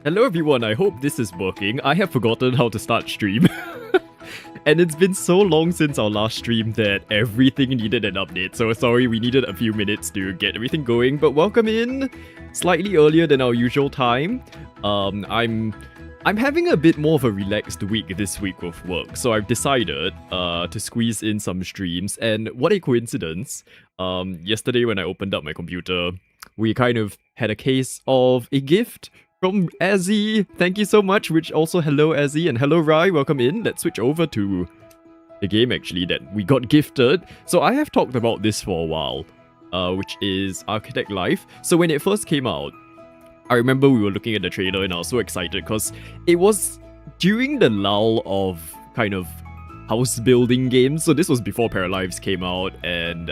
Hello everyone, I hope this is working. I have forgotten how to start stream. And it's been so long since our last stream that everything needed an update. So sorry, we needed a few minutes to get everything going. But welcome in, slightly earlier than our usual time. I'm having a bit more of a relaxed week this week with work, so I've decided to squeeze in some streams. And what a coincidence! Yesterday when I opened up my computer, we kind of had a case of a gift from Azzy. Thank you so much. Which also hello Azzy and hello Rai. Welcome in. Let's switch over to the game actually that we got gifted. So I have talked about this for a while, which is Architect Life. So when it first came out, I remember we were looking at the trailer and I was so excited because it was during the lull of kind of house building games. So this was before Paralives came out, and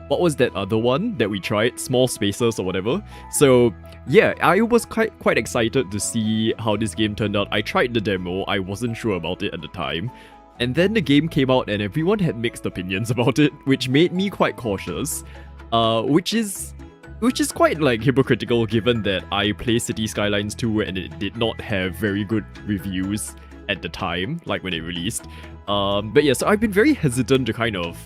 what was that other one that we tried? Small Spaces or whatever. So yeah, I was quite excited to see how this game turned out. I tried the demo, I wasn't sure about it at the time. And then the game came out and everyone had mixed opinions about it, which made me quite cautious. Which is quite like hypocritical given that I play City Skylines 2 and it did not have very good reviews at the time, like when it released. But yeah, so I've been very hesitant to kind of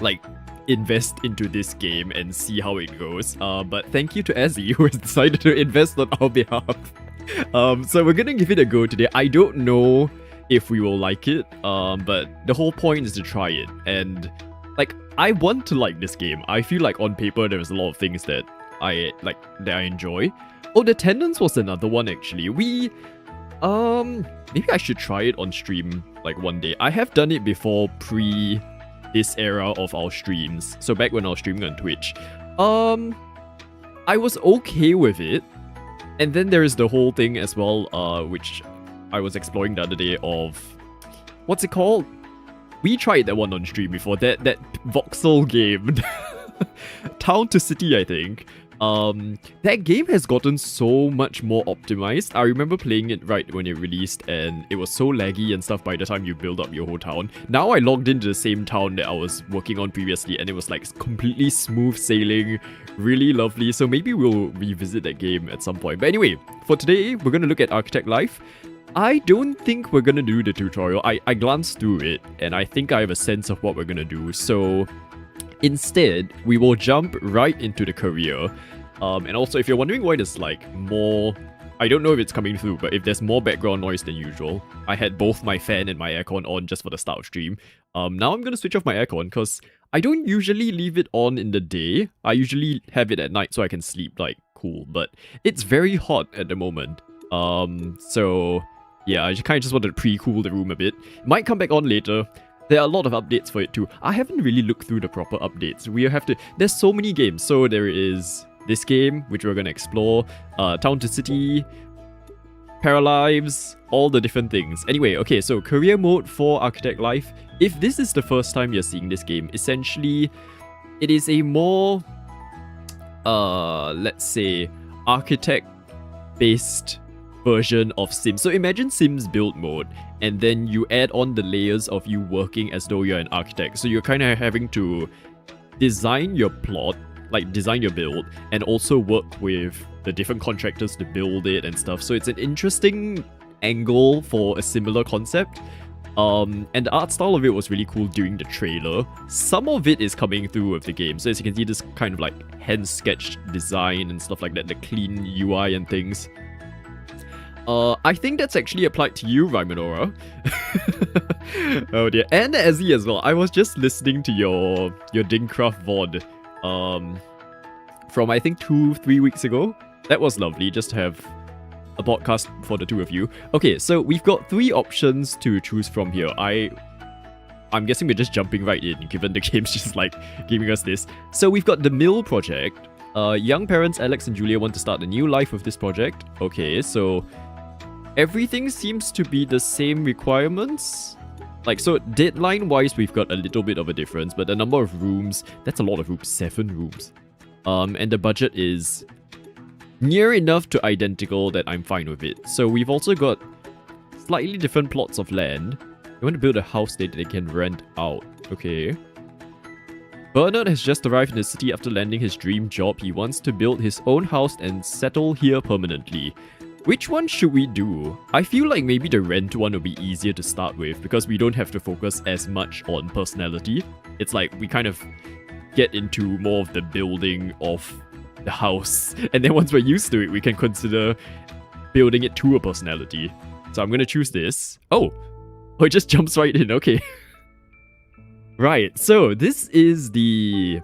like invest into this game and see how it goes. But thank you to Azzy who has decided to invest on our behalf. So we're gonna give it a go today. I don't know if we will like it, but the whole point is to try it. And like, I want to like this game. I feel like on paper there's a lot of things that I enjoy. Oh, the Tenants was another one actually. Maybe I should try it on stream like one day. I have done it before pre this era of our streams. So back when I was streaming on Twitch. I was okay with it. And then there is the whole thing as well, which I was exploring the other day of what's it called? We tried that one on stream before, that voxel game. Town to City, I think. That game has gotten so much more optimized. I remember playing it right when it released and it was so laggy and stuff by the time you build up your whole town. Now I logged into the same town that I was working on previously and it was like completely smooth sailing, really lovely. So maybe we'll revisit that game at some point. But anyway, for today, we're going to look at Architect Life. I don't think we're gonna do the tutorial. I glanced through it and I think I have a sense of what we're gonna do. So instead, we will jump right into the career. And also, if you're wondering why there's like more, I don't know if it's coming through, but if there's more background noise than usual, I had both my fan and my aircon on just for the start of stream. Now I'm gonna switch off my aircon because I don't usually leave it on in the day. I usually have it at night so I can sleep like cool, but it's very hot at the moment. So yeah, I kind of just wanted to pre-cool the room a bit. Might come back on later. There are a lot of updates for it too. I haven't really looked through the proper updates. We have to... There's so many games. So there is this game, which we're going to explore. Town to City. Paralives. All the different things. Anyway, okay, so career mode for Architect Life. If this is the first time you're seeing this game, essentially, it is a more... let's say, architect-based version of Sims. So imagine Sims build mode, and then you add on the layers of you working as though you're an architect. So you're kind of having to design your plot, like design your build, and also work with the different contractors to build it and stuff. So it's an interesting angle for a similar concept. And the art style of it was really cool during the trailer. Some of it is coming through with the game. So as you can see, this kind of like hand-sketched design and stuff like that, the clean UI and things. I think that's actually applied to you, Raimonora. Oh dear. And Azzy as well. I was just listening to your Dingcraft VOD from I think 2-3 weeks ago. That was lovely, just to have a podcast for the two of you. Okay, so we've got 3 options to choose from here. I'm guessing we're just jumping right in, given the game's just like giving us this. So we've got the Mill project. Young parents Alex and Julia want to start a new life with this project. Okay, so everything seems to be the same requirements. Like, so deadline-wise, we've got a little bit of a difference, but the number of rooms, that's a lot of rooms, 7 rooms. And the budget is near enough to identical that I'm fine with it. So we've also got slightly different plots of land. They want to build a house that they can rent out. Okay. Bernard has just arrived in the city after landing his dream job. He wants to build his own house and settle here permanently. Which one should we do? I feel like maybe the rent one will be easier to start with because we don't have to focus as much on personality. It's like we kind of get into more of the building of the house. And then once we're used to it, we can consider building it to a personality. So I'm going to choose this. Oh, it just jumps right in. Okay. Right, so this is the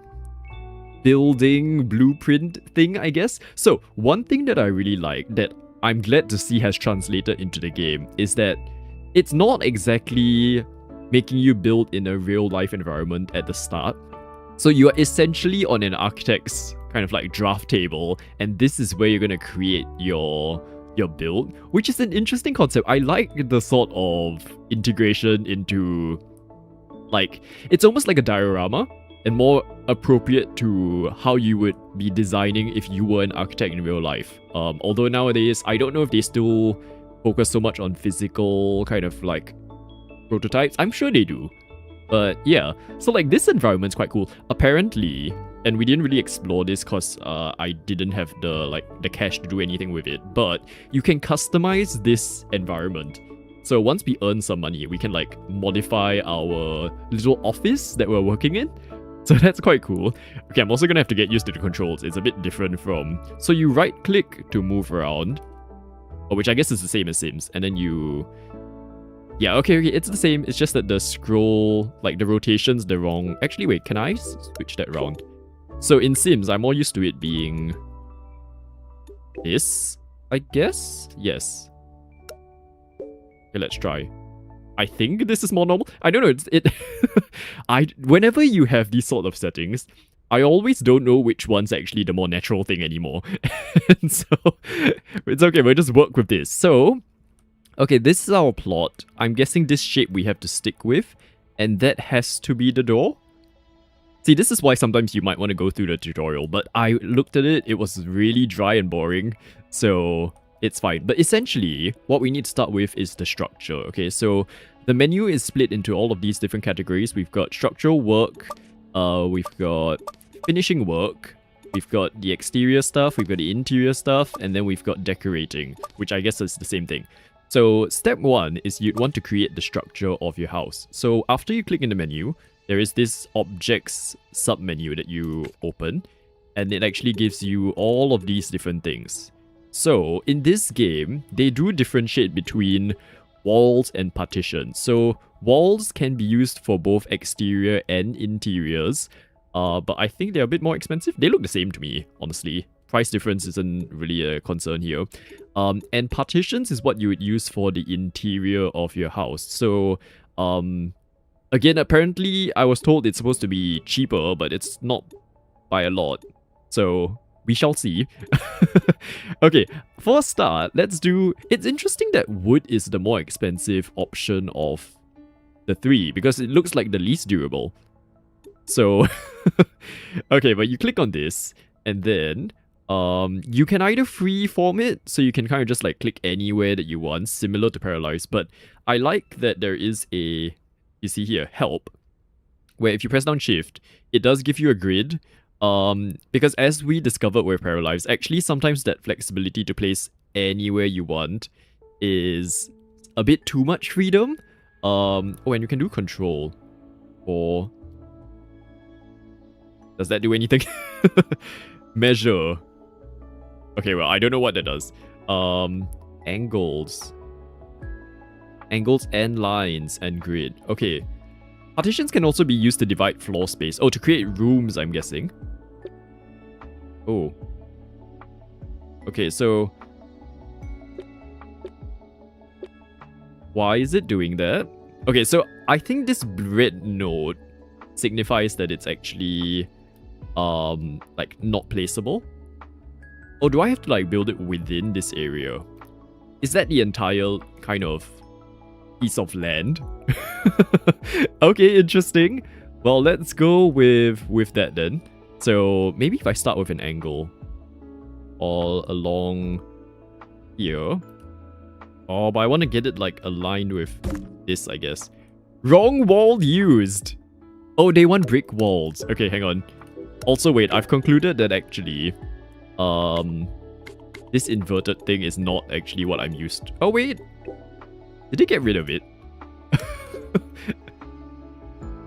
building blueprint thing, I guess. So one thing that I really like that I'm glad to see has translated into the game is that it's not exactly making you build in a real life environment at the start. So you are essentially on an architect's kind of like draft table, and this is where you're going to create your build, which is an interesting concept. I like the sort of integration into, like, it's almost like a diorama and more appropriate to how you would be designing if you were an architect in real life. Although nowadays, I don't know if they still focus so much on physical kind of like prototypes. I'm sure they do. But yeah, so like this environment's quite cool. Apparently, and we didn't really explore this because I didn't have the cash to do anything with it, but you can customize this environment. So once we earn some money, we can like modify our little office that we're working in. So that's quite cool. Okay, I'm also gonna have to get used to the controls. It's a bit different from... So you right click to move around, which I guess is the same as Sims, and then you... Yeah, okay, it's the same. It's just that the scroll, like the rotation's the wrong... Actually, wait, can I switch that around? So in Sims, I'm more used to it being this, I guess? Yes. Okay, let's try. I think this is more normal. I don't know, whenever you have these sort of settings, I always don't know which one's actually the more natural thing anymore. And so, it's okay, we'll just work with this. So, okay, this is our plot. I'm guessing this shape we have to stick with, and that has to be the door. See, this is why sometimes you might want to go through the tutorial, but I looked at it, it was really dry and boring, so it's fine. But essentially, what we need to start with is the structure, okay? So the menu is split into all of these different categories. We've got structural work, we've got finishing work, we've got the exterior stuff, we've got the interior stuff, and then we've got decorating, which I guess is the same thing. So step one is you'd want to create the structure of your house. So after you click in the menu, there is this objects submenu that you open, and it actually gives you all of these different things. So in this game, they do differentiate between walls and partitions. So walls can be used for both exterior and interiors, but I think they're a bit more expensive. They look the same to me, honestly. Price difference isn't really a concern here. And partitions is what you would use for the interior of your house. So, again, apparently I was told it's supposed to be cheaper, but it's not by a lot. So we shall see. Okay, for a start, let's do... It's interesting that wood is the more expensive option of the three, because it looks like the least durable. So, okay, but you click on this, and then you can either freeform it, so you can kind of just like click anywhere that you want, similar to Paralyze, but I like that there is a... You see here, help, where if you press down shift, it does give you a grid. Because as we discovered with Paralyze, actually sometimes that flexibility to place anywhere you want is a bit too much freedom. Oh, and you can do control. Or does that do anything? Measure. Okay, well, I don't know what that does. Angles. Angles and lines and grid. Okay. Partitions can also be used to divide floor space. Oh, to create rooms, I'm guessing. Oh. Okay, so... Why is it doing that? Okay, so I think this red node signifies that it's actually, like, not placeable. Or do I have to, like, build it within this area? Is that the entire kind of piece of land? Okay, interesting. Well, let's go with that then. So maybe if I start with an angle all along here. Oh, but I want to get it like aligned with this, I guess. Wrong wall used. Oh, they want brick walls. Okay, hang on. Also, wait, I've concluded that actually This inverted thing is not actually what I'm used to. Oh, wait. Did they get rid of it?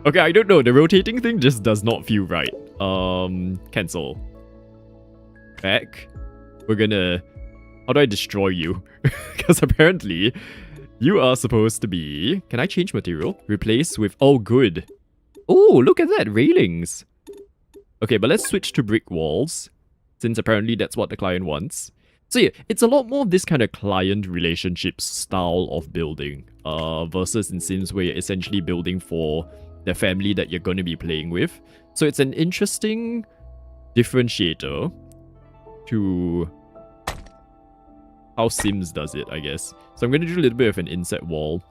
Okay, I don't know. The rotating thing just does not feel right. Cancel. Back. We're gonna... How do I destroy you? Because apparently, you are supposed to be... Can I change material? Replace with... Oh, good. Oh, look at that. Railings. Okay, but let's switch to brick walls. Since apparently that's what the client wants. So yeah, it's a lot more of this kind of client relationship style of building. Versus in Sims where you're essentially building for the family that you're going to be playing with. So it's an interesting differentiator to how Sims does it, I guess. So I'm going to do a little bit of an inset wall.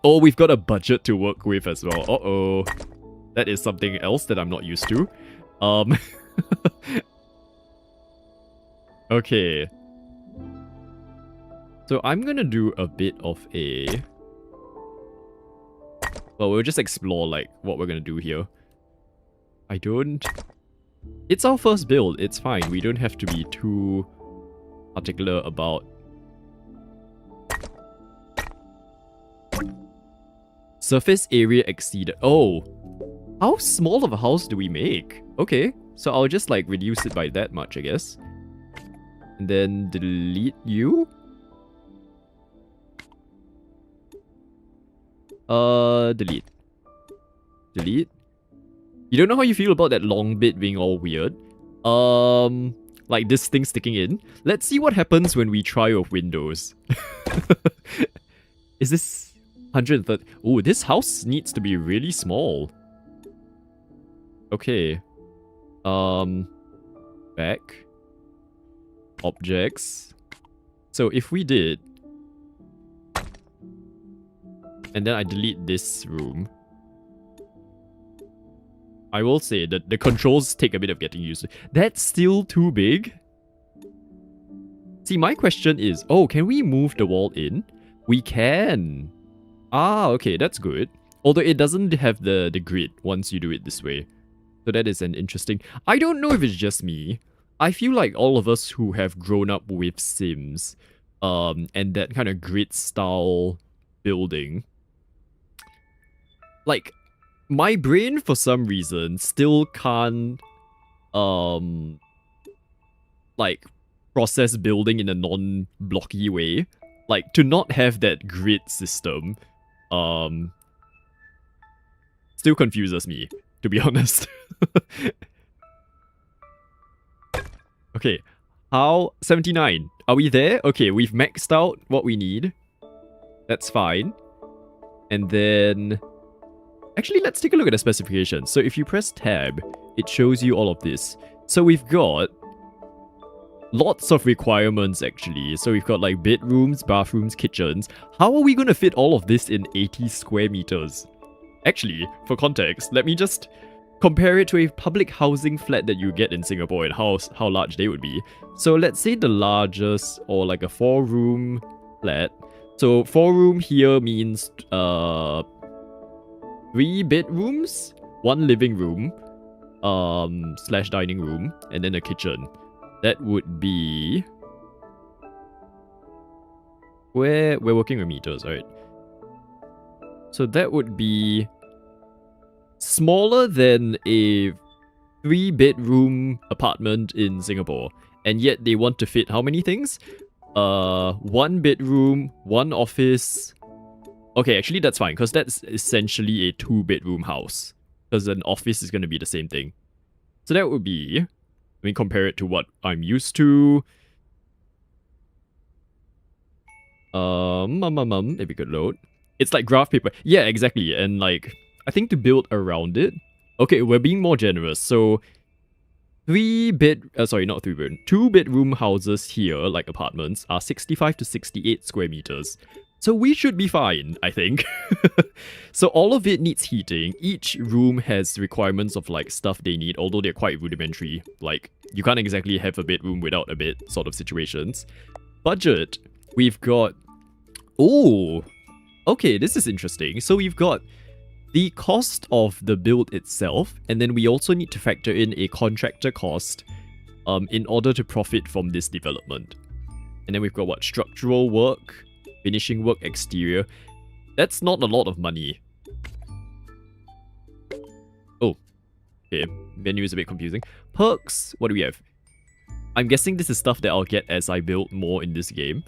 Oh, we've got a budget to work with as well. Uh-oh. That is something else that I'm not used to. Okay. So I'm going to do a bit of a... Well, we'll just explore, like, what we're going to do here. I don't... It's our first build. It's fine. We don't have to be too particular about... Surface area exceeded. Oh. How small of a house do we make? Okay. So I'll just, like, reduce it by that much, I guess. And then delete you? Delete. Delete. You don't know how you feel about that long bit being all weird? Like this thing sticking in. Let's see what happens when we try with Windows. Is this 130? Oh, this house needs to be really small. Okay. Back. Objects. So if we did... And then I delete this room. I will say that the controls take a bit of getting used to. That's still too big? See, my question is, oh, can we move the wall in? We can. Ah, okay, that's good. Although it doesn't have the grid once you do it this way. So that is an interesting... I don't know if it's just me. I feel like all of us who have grown up with Sims, and that kind of grid style building, like, my brain for some reason still can't, like, process building in a non-blocky way. Like, to not have that grid system, still confuses me, to be honest. Okay, how... 79. Are we there? Okay, we've maxed out what we need. That's fine. And then... Actually, let's take a look at the specifications. So if you press tab, it shows you all of this. So we've got lots of requirements, actually. So we've got like bedrooms, bathrooms, kitchens. How are we going to fit all of this in 80 square meters? Actually, for context, let me just compare it to a public housing flat that you get in Singapore and how large they would be. So let's say the largest, or like a 4-room flat. So 4-room here means 3 bedrooms, 1 living room, slash dining room, and then a kitchen. That would be... We're working with meters, right? So that would be smaller than a 3-bedroom apartment in Singapore. And yet they want to fit how many things? 1 bedroom, 1 office... Okay, actually that's fine, because that's essentially a 2-bedroom house. Because an office is going to be the same thing. So that would be... Let me compare it to what I'm used to. If we could load. It's like graph paper. Yeah, exactly. And like, I think to build around it... Okay, we're being more generous. So, 2-bedroom houses here, like apartments, are 65 to 68 square meters. So we should be fine, I think. So all of it needs heating. Each room has requirements of like stuff they need, although they're quite rudimentary. Like, you can't exactly have a bedroom without a bed sort of situations. Budget, we've got... Oh! Okay, this is interesting. So we've got the cost of the build itself, and then we also need to factor in a contractor cost in order to profit from this development. And then we've got what? Structural work, finishing work, exterior. That's not a lot of money. Oh, okay. Menu is a bit confusing. Perks, what do we have? I'm guessing this is stuff that I'll get as I build more in this game.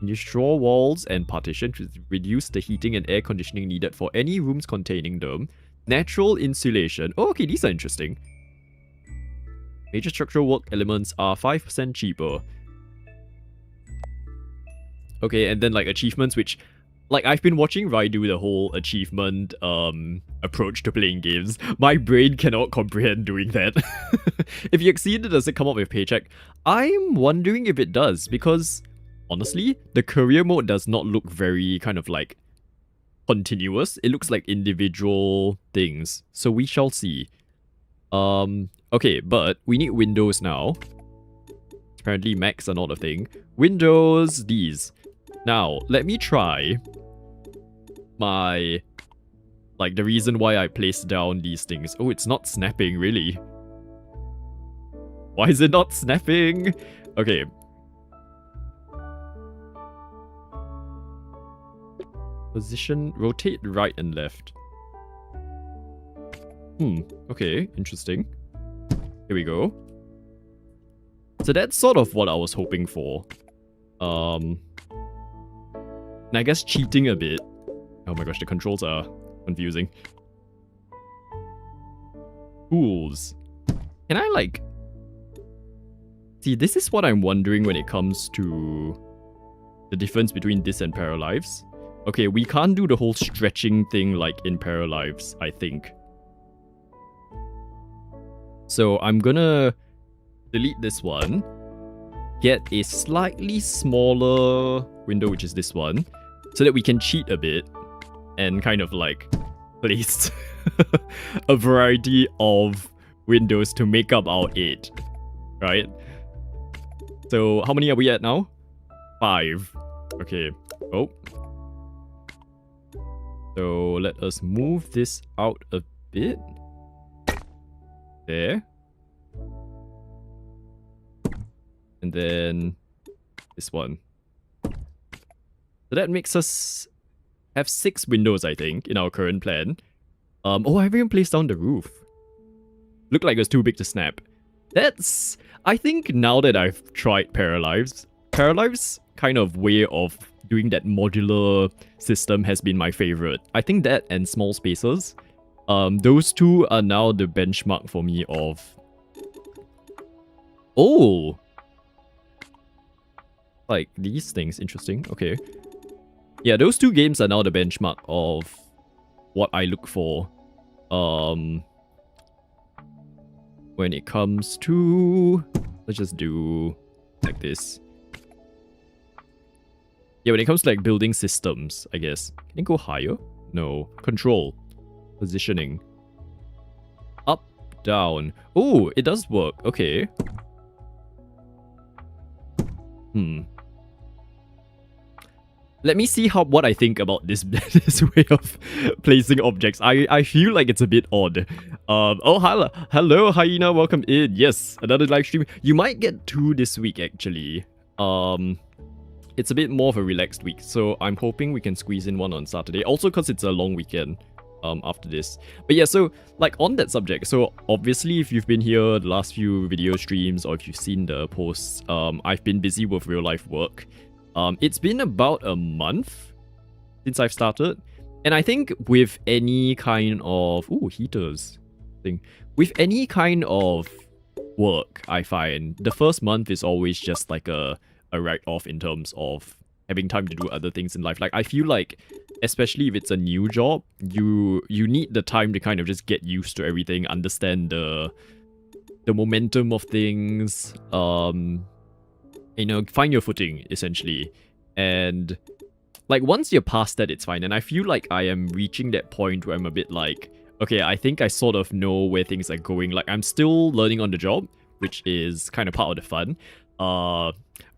Use straw walls and partition to reduce the heating and air conditioning needed for any rooms containing them. Natural insulation. Oh, okay, these are interesting. Major structural work elements are 5% cheaper. Okay, and then like achievements, which like I've been watching Rai do the whole achievement approach to playing games. My brain cannot comprehend doing that. If you exceed it, does it come up with paycheck? I'm wondering if it does, because honestly, the career mode does not look very kind of like continuous. It looks like individual things. So we shall see. Okay, but we need windows now. Apparently Macs are not a thing. Windows, these. Now, let me try my... like, the reason why I placed down these things. Oh, it's not snapping, really. Why is it not snapping? Okay. Position, rotate right and left. Okay, interesting. Here we go. So that's sort of what I was hoping for. And I guess cheating a bit. Oh my gosh, the controls are confusing. Tools. Can I like... See, this is what I'm wondering when it comes to the difference between this and Paralives. Okay, we can't do the whole stretching thing like in Paralives, I think. So I'm gonna delete this one. Get a slightly smaller window, which is this one, so that we can cheat a bit and kind of like place a variety of windows to make up our 8, right? So how many are we at now? 5. Okay. Oh. So let us move this out a bit. There. And then this one. So that makes us have 6 windows, I think, in our current plan. Oh, I haven't even placed down the roof. Looked like it was too big to snap. That's... I think now that I've tried Paralives kind of way of doing that modular system has been my favorite. I think that and small spaces. Those two are now the benchmark for me of... Oh! Like, these things, interesting, okay. Yeah, those 2 games are now the benchmark of what I look for. When it comes to... Let's just do like this. Yeah, when it comes to like building systems, I guess. Can it go higher? No. Control. Positioning. Up, down. Oh, it does work. Okay. Let me see what I think about this this way of placing objects. I feel like it's a bit odd. Oh, hello, Hyena, welcome in. Yes, another live stream. You might get 2 this week, actually. It's a bit more of a relaxed week, so I'm hoping we can squeeze in one on Saturday. Also, because it's a long weekend after this. But yeah, so like on that subject, so obviously if you've been here the last few video streams or if you've seen the posts, I've been busy with real life work. It's been about a month since I've started, and I think with any kind of heaters thing, with any kind of work, I find the first month is always just like a write-off in terms of having time to do other things in life. Like I feel like, especially if it's a new job, you need the time to kind of just get used to everything, understand the momentum of things, you know, find your footing, essentially. And, like, once you're past that, it's fine. And I feel like I am reaching that point where I'm a bit like, okay, I think I sort of know where things are going. Like, I'm still learning on the job, which is kind of part of the fun.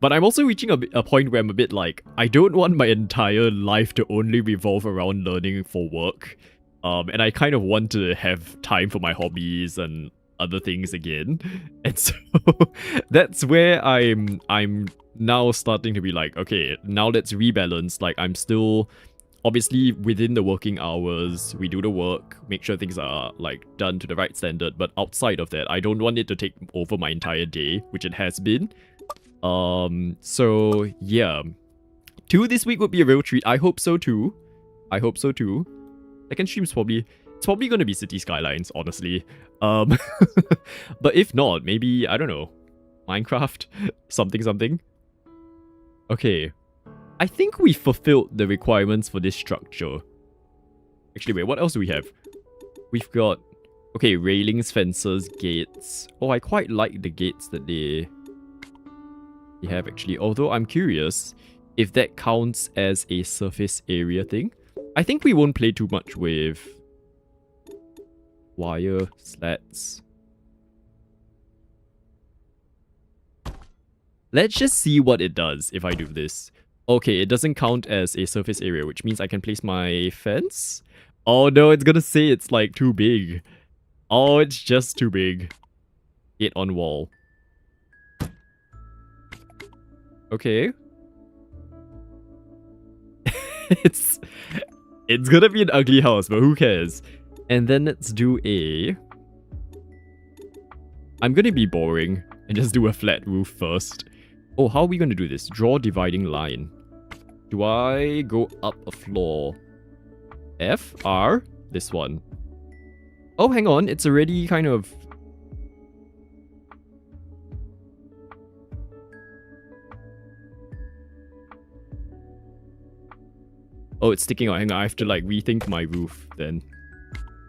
But I'm also reaching a point where I'm a bit like, I don't want my entire life to only revolve around learning for work. And I kind of want to have time for my hobbies and other things again. And so that's where I'm now starting to be like, okay, now let's rebalance. Like, I'm still obviously within the working hours, we do the work, make sure things are like done to the right standard, but outside of that, I don't want it to take over my entire day, which it has been. So yeah, 2 this week would be a real treat. I hope so too. I hope so too. Second stream's it's probably gonna be City Skylines, honestly. But if not, maybe, I don't know, Minecraft, something. Okay, I think we fulfilled the requirements for this structure. Actually, wait, what else do we have? We've got, okay, railings, fences, gates. Oh, I quite like the gates that they have actually. Although I'm curious if that counts as a surface area thing. I think we won't play too much with wire slats. Let's just see what it does if I do this. Okay, it doesn't count as a surface area, which means I can place my fence. Oh no, it's gonna say it's like too big. Oh, it's just too big. Gate on wall. Okay. it's gonna be an ugly house, but who cares? And then let's do a... I'm gonna be boring and just do a flat roof first. Oh, how are we gonna do this? Draw dividing line. Do I go up a floor? F? R? This one. Oh, hang on. It's already kind of... Oh, it's sticking out. Hang on, I have to like rethink my roof then.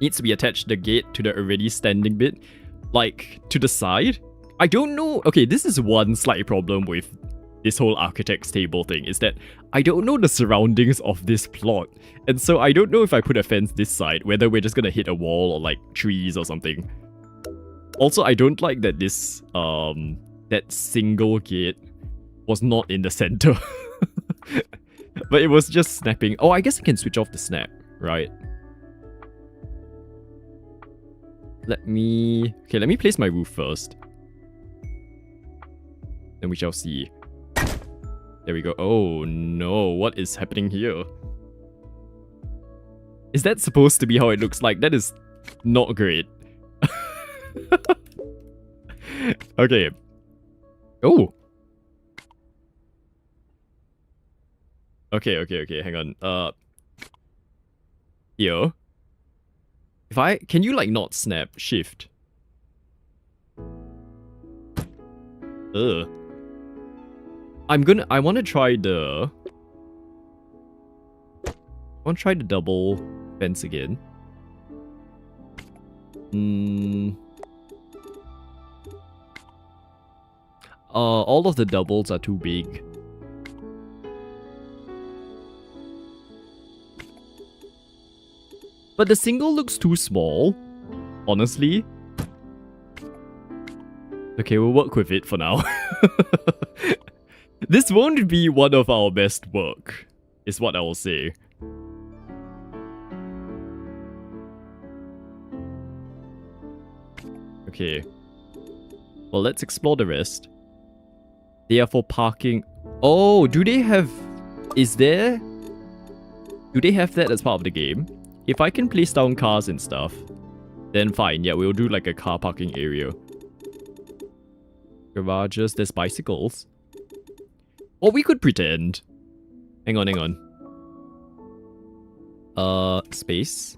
Needs to be attached to the gate to the already standing bit. Like, to the side? I don't know. Okay, this is one slight problem with this whole architect's table thing, is that I don't know the surroundings of this plot. And so I don't know if I put a fence this side, whether we're just gonna hit a wall or like trees or something. Also, I don't like that this, that single gate was not in the center. But it was just snapping. Oh, I guess I can switch off the snap, right? Let me place my roof first. Then we shall see. There we go. Oh no, what is happening here? Is that supposed to be how it looks like? That is not great. Okay. Oh. Okay, hang on. Here. Can you like not snap? Shift. Ugh. I wanna try the... double fence again. All of the doubles are too big. But the single looks too small, honestly. Okay, we'll work with it for now. This won't be one of our best work, is what I will say. Okay. Well, let's explore the rest. They are for parking. Oh, do they have... Do they have that as part of the game? If I can place down cars and stuff, then fine. Yeah, we'll do like a car parking area. Garages, there's bicycles. Or we could pretend. Hang on. Space.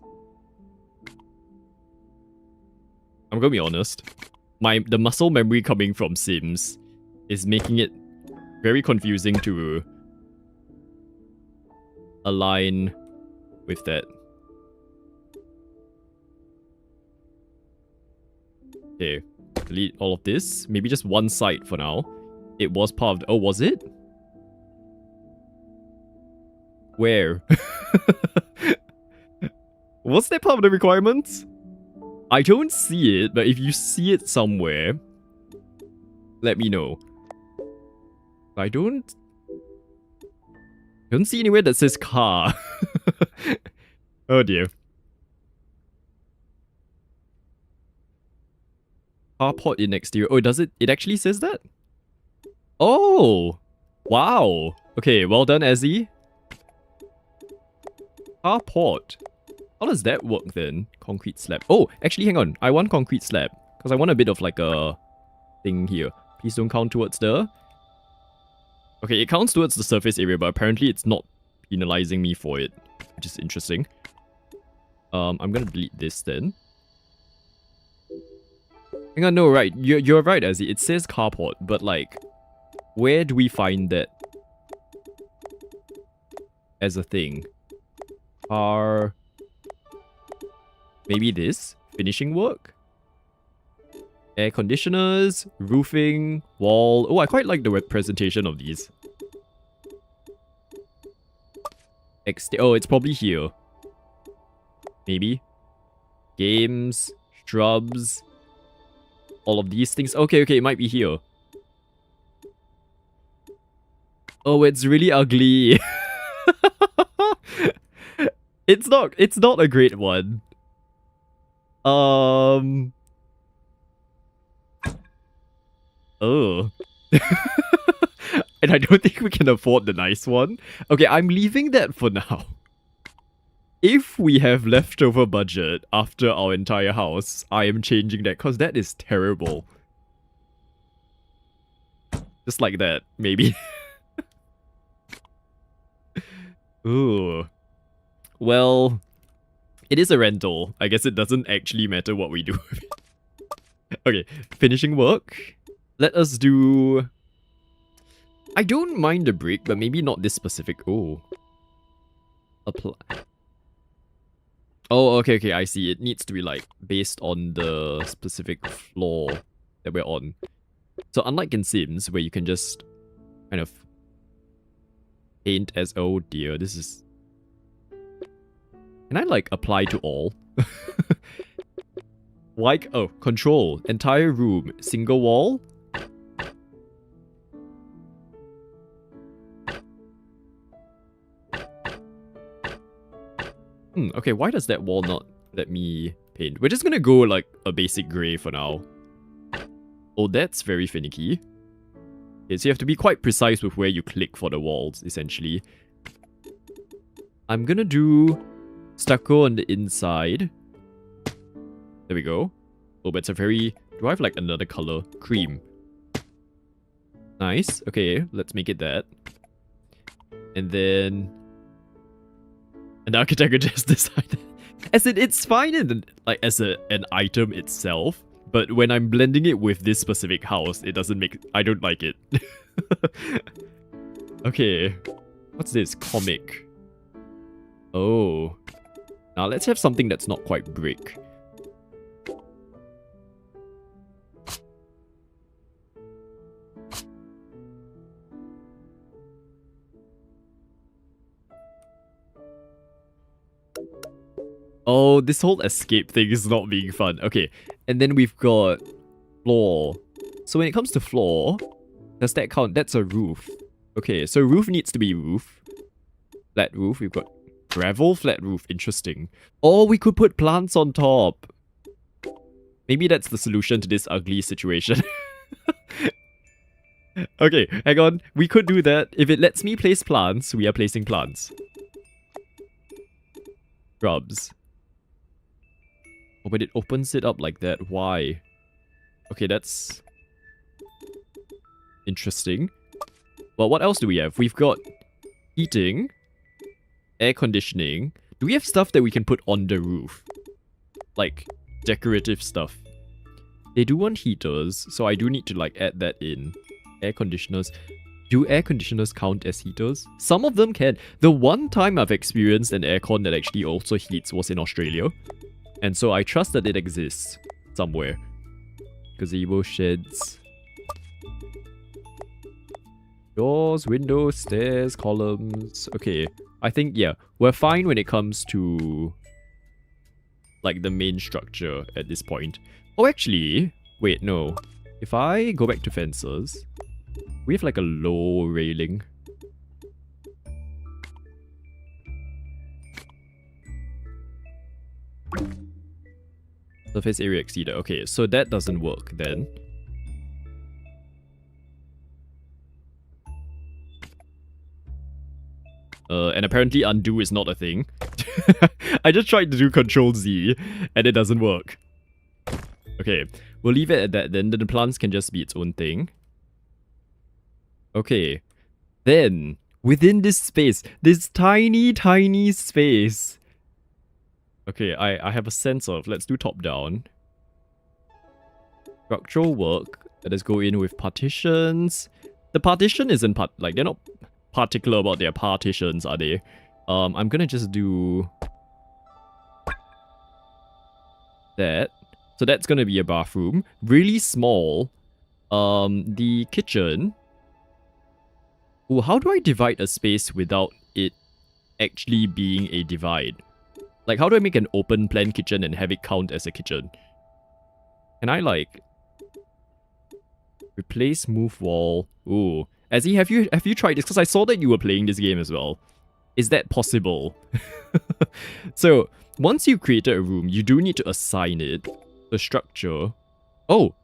I'm gonna be honest. The muscle memory coming from Sims is making it very confusing to align with that. Okay, delete all of this. Maybe just one side for now. It was part of... Oh, was it? Where? Was that part of the requirements? I don't see it, but if you see it somewhere, let me know. I don't see anywhere that says car. Oh dear. Carport in exterior. Oh, does it? It actually says that? Oh! Wow. Okay, well done, Ezzy. Carport. How does that work then? Concrete slab. Oh, actually, hang on. I want concrete slab. Because I want a bit of like a thing here. Please don't count towards the... Okay, it counts towards the surface area, but apparently it's not penalizing me for it. Which is interesting. I'm gonna delete this then. Hang on, no, right. You're right, Ezzy. It says carport, but like... Where do we find that as a thing? Maybe this? Finishing work? Air conditioners, roofing, wall. Oh, I quite like the representation of these. Oh, it's probably here. Maybe. Games, shrubs, all of these things. Okay, it might be here. Oh, it's really ugly. It's not a great one. Oh. And I don't think we can afford the nice one. Okay, I'm leaving that for now. If we have leftover budget after our entire house, I am changing that because that is terrible. Just like that, maybe. Ooh. Well, it is a rental. I guess it doesn't actually matter what we do with it. Okay, finishing work. Let us do... I don't mind the brick, but maybe not this specific... Oh. Apply. Oh, okay, I see. It needs to be, like, based on the specific floor that we're on. So unlike in Sims, where you can just kind of paint as... Oh dear, this is... Can I, like, apply to all? Like, oh, control. Entire room. Single wall. Okay, why does that wall not let me paint? We're just gonna go, like, a basic grey for now. Oh, that's very finicky. Okay, so you have to be quite precise with where you click for the walls, essentially. I'm gonna do stucco on the inside. There we go. Oh, but it's a very... Do I have, like, another color? Cream. Nice. Okay, let's make it that. And then... An architect could just decide. As in, it's fine in, like, as an item itself. But when I'm blending it with this specific house, it doesn't make... I don't like it. Okay. What's this? Comic. Oh. Now let's have something that's not quite brick. Oh, this whole escape thing is not being fun. Okay, and then we've got floor. So when it comes to floor, does that count? That's a roof. Okay, so roof needs to be roof. Flat roof, we've got gravel, flat roof. Interesting. Or we could put plants on top. Maybe that's the solution to this ugly situation. Okay, hang on. We could do that. If it lets me place plants, we are placing plants. Shrubs. Oh, but it opens it up like that. Why? Okay, that's interesting. Well, what else do we have? We've got heating, air conditioning. Do we have stuff that we can put on the roof? Like, decorative stuff. They do want heaters, so I do need to, like, add that in. Air conditioners. Do air conditioners count as heaters? Some of them can. The one time I've experienced an aircon that actually also heats was in Australia. And so I trust that it exists somewhere. Gazebo, sheds. Doors, windows, stairs, columns. Okay, I think, yeah, we're fine when it comes to, like, the main structure at this point. Oh, actually, wait, no. If I go back to fences, we have, like, a low railing. Surface area exceeded. Okay, so that doesn't work then. And apparently undo is not a thing. I just tried to do Control Z and it doesn't work. Okay, we'll leave it at that then. The plants can just be its own thing. Okay, then within this space, this tiny, tiny space. Okay, I have a sense of, let's do top down. Structural work. Let us go in with partitions. The partition isn't like, they're not particular about their partitions, are they? I'm gonna just do that. So that's gonna be a bathroom. Really small. The kitchen. Oh, how do I divide a space without it actually being a divide? Like, how do I make an open plan kitchen and have it count as a kitchen? Can I, like, replace move wall? Ooh. Azzy, have you tried this? Because I saw that you were playing this game as well. Is that possible? So, once you've created a room, you do need to assign it the structure. Oh.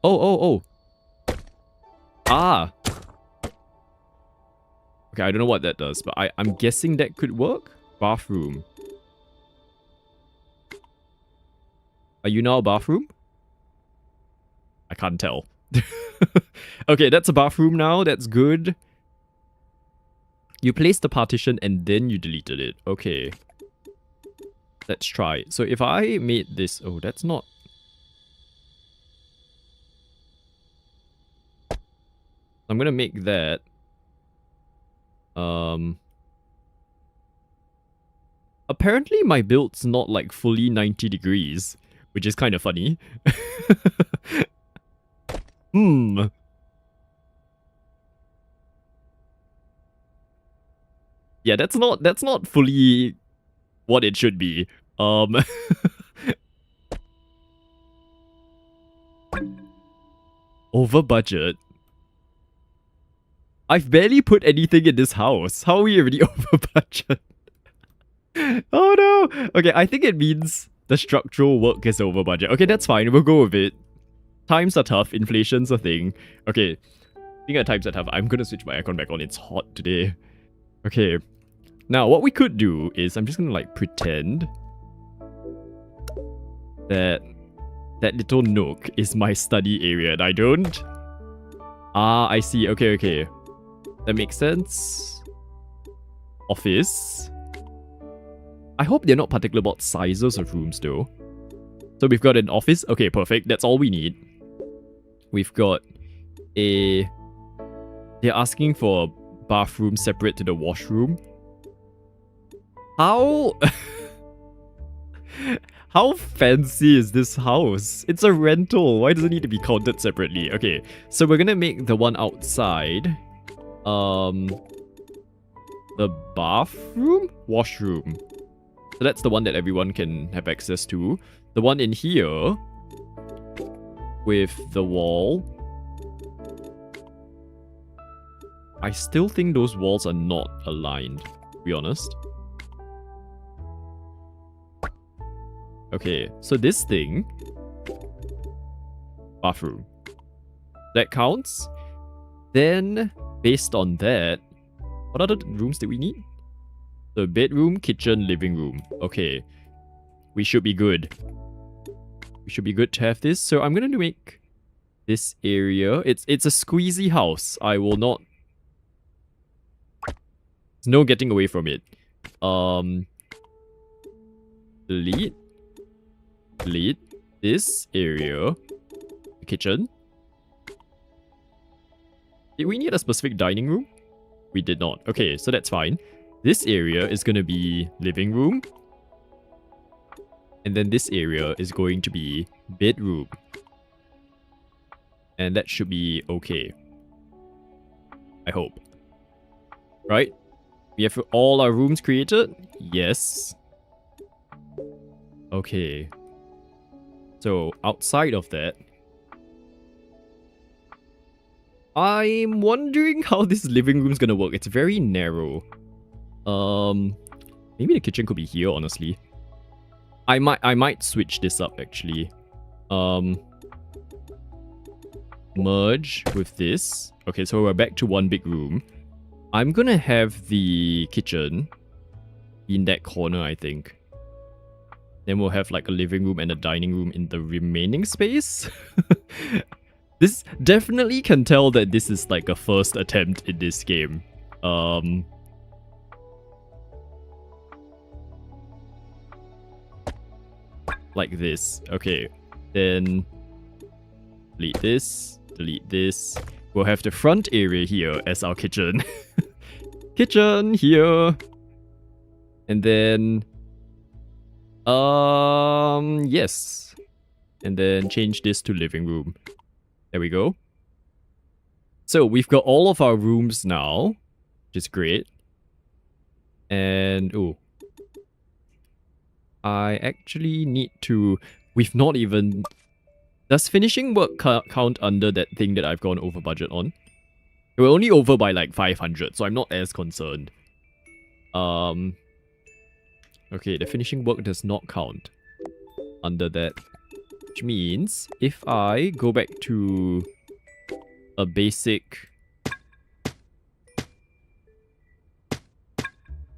Ah. Okay, I don't know what that does, but I'm guessing that could work. Bathroom. Are you now a bathroom? I can't tell. Okay, that's a bathroom now. That's good. You placed the partition and then you deleted it. Okay. Let's try. So if I made this... Oh, that's not... I'm gonna make that... Apparently my build's not like fully 90 degrees, which is kind of funny. Yeah, that's not fully what it should be. Over budget. I've barely put anything in this house. How are we already over budget? Oh no! Okay, I think it means the structural work is over budget. Okay, that's fine. We'll go with it. Times are tough. Inflation's a thing. Okay. Being at times are tough, I'm gonna switch my aircon back on. It's hot today. Okay. Now, what we could do is I'm just gonna like pretend that that little nook is my study area and I don't. Ah, I see. Okay. That makes sense. Office. I hope they're not particular about sizes of rooms though. So we've got an office. Okay, perfect. That's all we need. We've got a... They're asking for a bathroom separate to the washroom. How... How fancy is this house? It's a rental. Why does it need to be counted separately? Okay, so we're gonna make the one outside... The bathroom? Washroom. So that's the one that everyone can have access to. The one in here with the wall. I still think those walls are not aligned, to be honest. Okay, so this thing... Bathroom. That counts. Then, based on that, what other rooms do we need? The bedroom, kitchen, living room. Okay. We should be good. We should be good to have this. So I'm going to make this area. It's a squeezy house. I will not... There's no getting away from it. Delete. Delete this area. The kitchen. Did we need a specific dining room? We did not. Okay, so that's fine. This area is going to be living room. And then this area is going to be bedroom. And that should be okay. I hope. Right? We have all our rooms created? Yes. Okay. So, outside of that... I'm wondering how this living room is gonna work. It's very narrow. Maybe the kitchen could be here, honestly. I might switch this up, actually. Merge with this. Okay, so we're back to one big room. I'm gonna have the kitchen in that corner, I think. Then we'll have like a living room and a dining room in the remaining space. This definitely can tell that this is like a first attempt in this game. Like this. Okay. Then delete this. Delete this. We'll have the front area here as our kitchen. Kitchen here. And then yes. And then change this to living room. There we go. So we've got all of our rooms now, which is great. And oh, I actually need to... We've not even... Does finishing work count under that thing that I've gone over budget on? We're only over by like 500, so I'm not as concerned. Okay, the finishing work does not count under that. Which means, if I go back to a basic...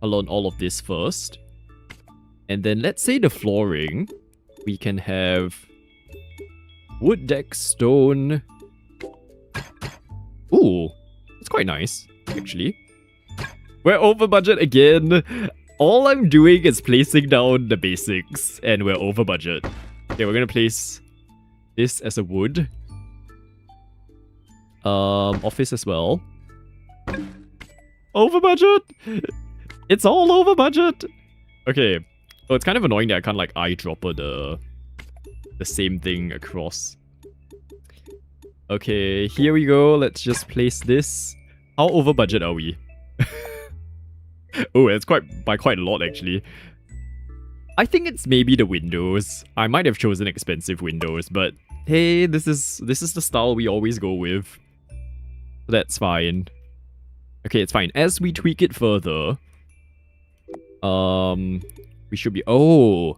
I'll learn all of this first. And then let's say the flooring, we can have wood deck, stone. Ooh, it's quite nice, actually. We're over budget again. All I'm doing is placing down the basics, and we're over budget. Okay, we're gonna place this as a wood. Office as well. Over budget! It's all over budget! Okay. Oh, it's kind of annoying that I can't like eyedropper the same thing across. Okay, here we go. Let's just place this. How over budget are we? Oh, it's quite a lot actually. I think it's maybe the windows. I might have chosen expensive windows, but hey, this is the style we always go with. So that's fine. Okay, it's fine. As we tweak it further, we should be... Oh!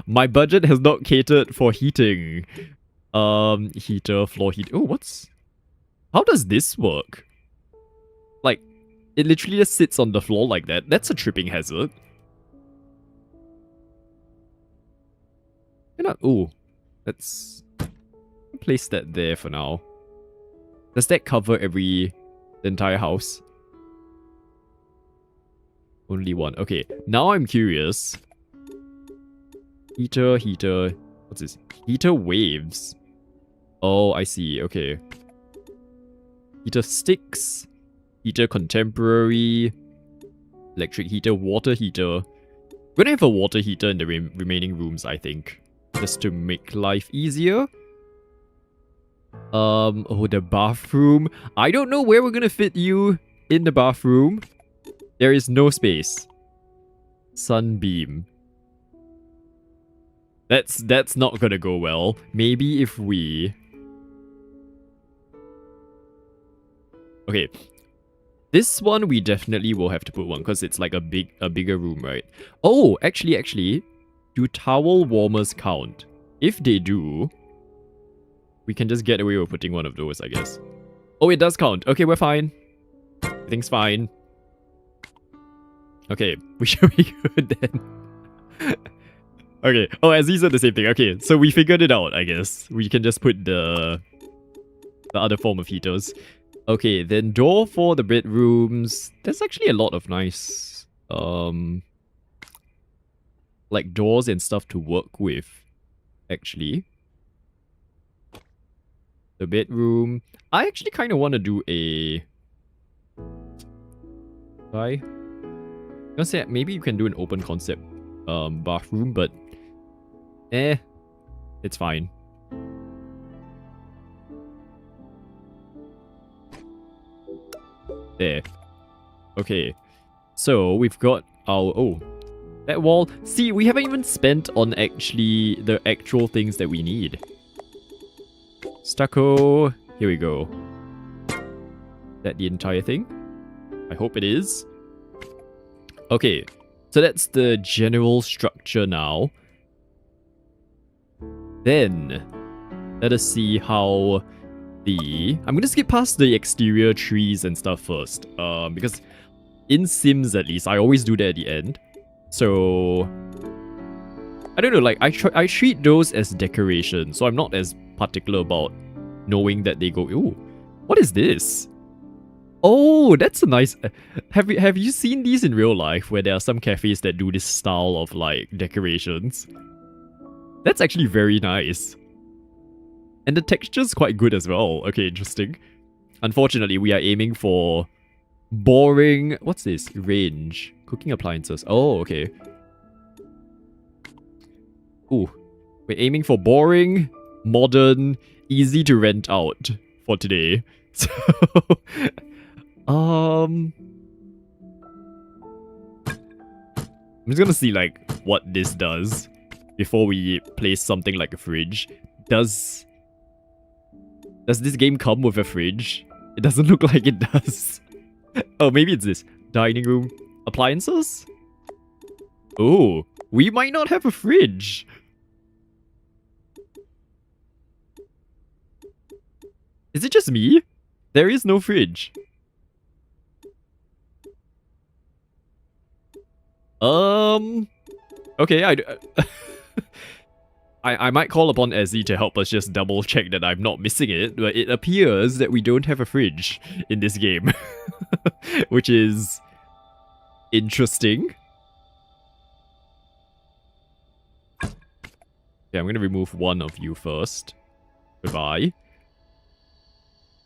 My budget has not catered for heating. Heater, floor heat... Oh, what's... How does this work? Like, it literally just sits on the floor like that. That's a tripping hazard. Oh, let's place that there for now. Does that cover the entire house? Only one. Okay, now I'm curious. Heater. What's this? Heater waves. Oh, I see. Okay. Heater sticks. Heater contemporary. Electric heater, water heater. We're gonna have a water heater in the remaining rooms, I think. Just to make life easier. Oh, the bathroom. I don't know where we're gonna fit you in the bathroom. There is no space. Sunbeam. That's not gonna go well. Maybe if we... Okay. This one we definitely will have to put one because it's like a bigger room, right? Oh, actually, do towel warmers count? If they do, we can just get away with putting one of those, I guess. Oh, it does count. Okay, we're fine. Everything's fine. Okay, we should be good then. Okay. Oh, Aziz said the same thing. Okay, so we figured it out, I guess. We can just put the other form of heaters. Okay, then door for the bedrooms. There's actually a lot of nice like doors and stuff to work with, actually. The bedroom. I actually kind of want to do a... I'm gonna say maybe you can do an open concept bathroom, but it's fine. There. Okay. So we've got our... Oh. That wall. See, we haven't even spent on the actual things that we need. Stucco. Here we go. Is that the entire thing? I hope it is. Okay. So that's the general structure now. Then, let us see how I'm gonna skip past the exterior trees and stuff first. Because in Sims at least, I always do that at the end. So I don't know, like I treat those as decoration, so I'm not as particular about knowing that they go, ooh, what is this? Oh, that's a nice. Have you seen these in real life where there are some cafes that do this style of like decorations? That's actually very nice. And the texture's quite good as well. Okay, interesting. Unfortunately, we are aiming for boring. What's this? Range. Cooking appliances. Oh, okay. Ooh. We're aiming for boring, modern, easy to rent out for today. So, I'm just gonna see like what this does before we place something like a fridge. Does this game come with a fridge? It doesn't look like it does. Oh, maybe it's this. Dining room. Appliances? Oh, we might not have a fridge. Is it just me? There is no fridge. Okay, I might call upon Ezzy to help us just double check that I'm not missing it, but it appears that we don't have a fridge in this game. Which is interesting. Okay, I'm gonna remove one of you first. Goodbye.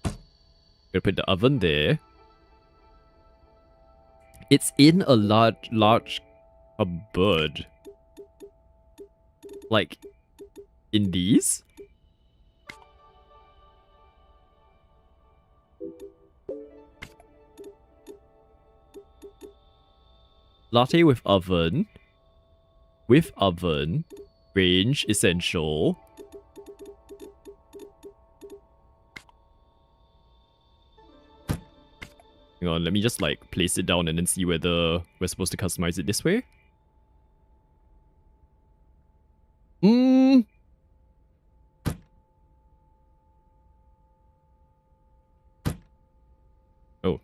Gonna put the oven there. It's in a large cupboard. Like, in these? Latte with oven. With oven. Range, essential. Hang on, let me just like place it down and then see whether we're supposed to customize it this way. Oh.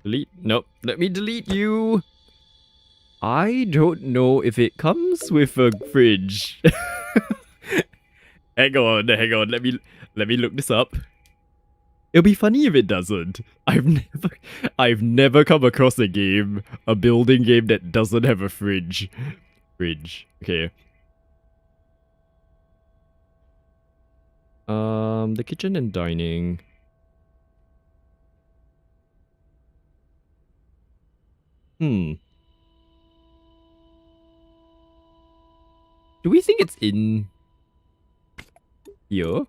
Delete. Nope. Let me delete you. I don't know if it comes with a fridge. Hang on. Let me look this up. It'll be funny if it doesn't. I've never come across a building game that doesn't have a fridge. Fridge. Okay. The kitchen and dining. Do we think it's in here?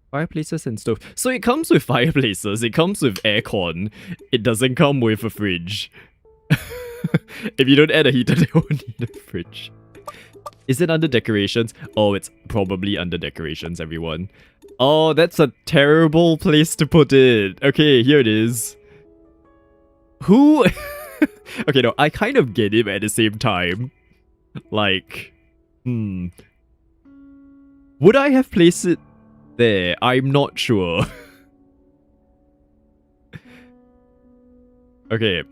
Fireplaces and stove. So it comes with fireplaces, it comes with aircon. It doesn't come with a fridge. If you don't add a heater, they won't need a fridge. Is it under decorations? Oh, it's probably under decorations, everyone. Oh, that's a terrible place to put it. Okay, here it is. Who? Okay, no, I kind of get it at the same time. Like, would I have placed it there? I'm not sure. Okay.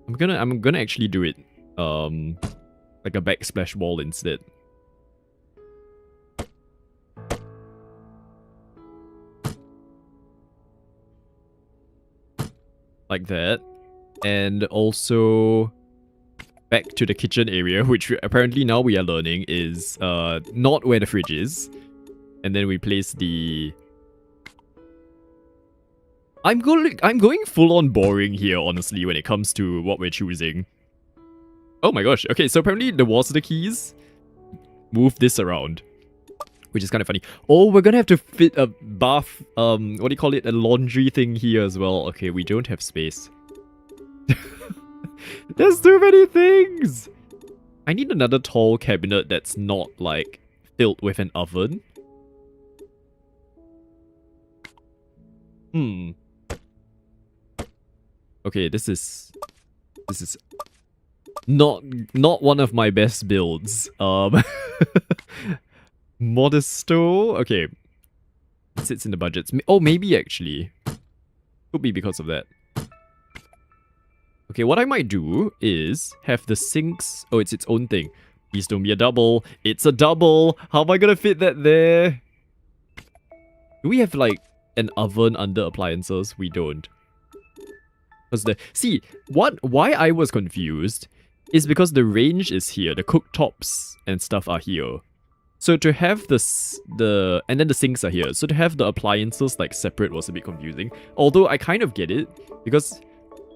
I'm gonna actually do it like a backsplash wall instead. Like that. And also back to the kitchen area, which apparently now we are learning is not where the fridge is. And then we place the... I'm going full on boring here, honestly, when it comes to what we're choosing. Oh my gosh. Okay, so apparently the water keys move this around, which is kind of funny. Oh, we're gonna have to fit a bath, what do you call it? A laundry thing here as well. Okay, we don't have space. There's too many things! I need another tall cabinet that's not, like, filled with an oven. Okay, this is Not one of my best builds. Modesto. Okay. It sits in the budgets. Oh, maybe actually. Could be because of that. Okay, what I might do is have the sinks. Oh, it's its own thing. Please don't be a double. It's a double. How am I gonna fit that there? Do we have like an oven under appliances? We don't. See, why I was confused is because the range is here. The cooktops and stuff are here. So to have and then the sinks are here. So to have the appliances like separate was a bit confusing. Although I kind of get it, because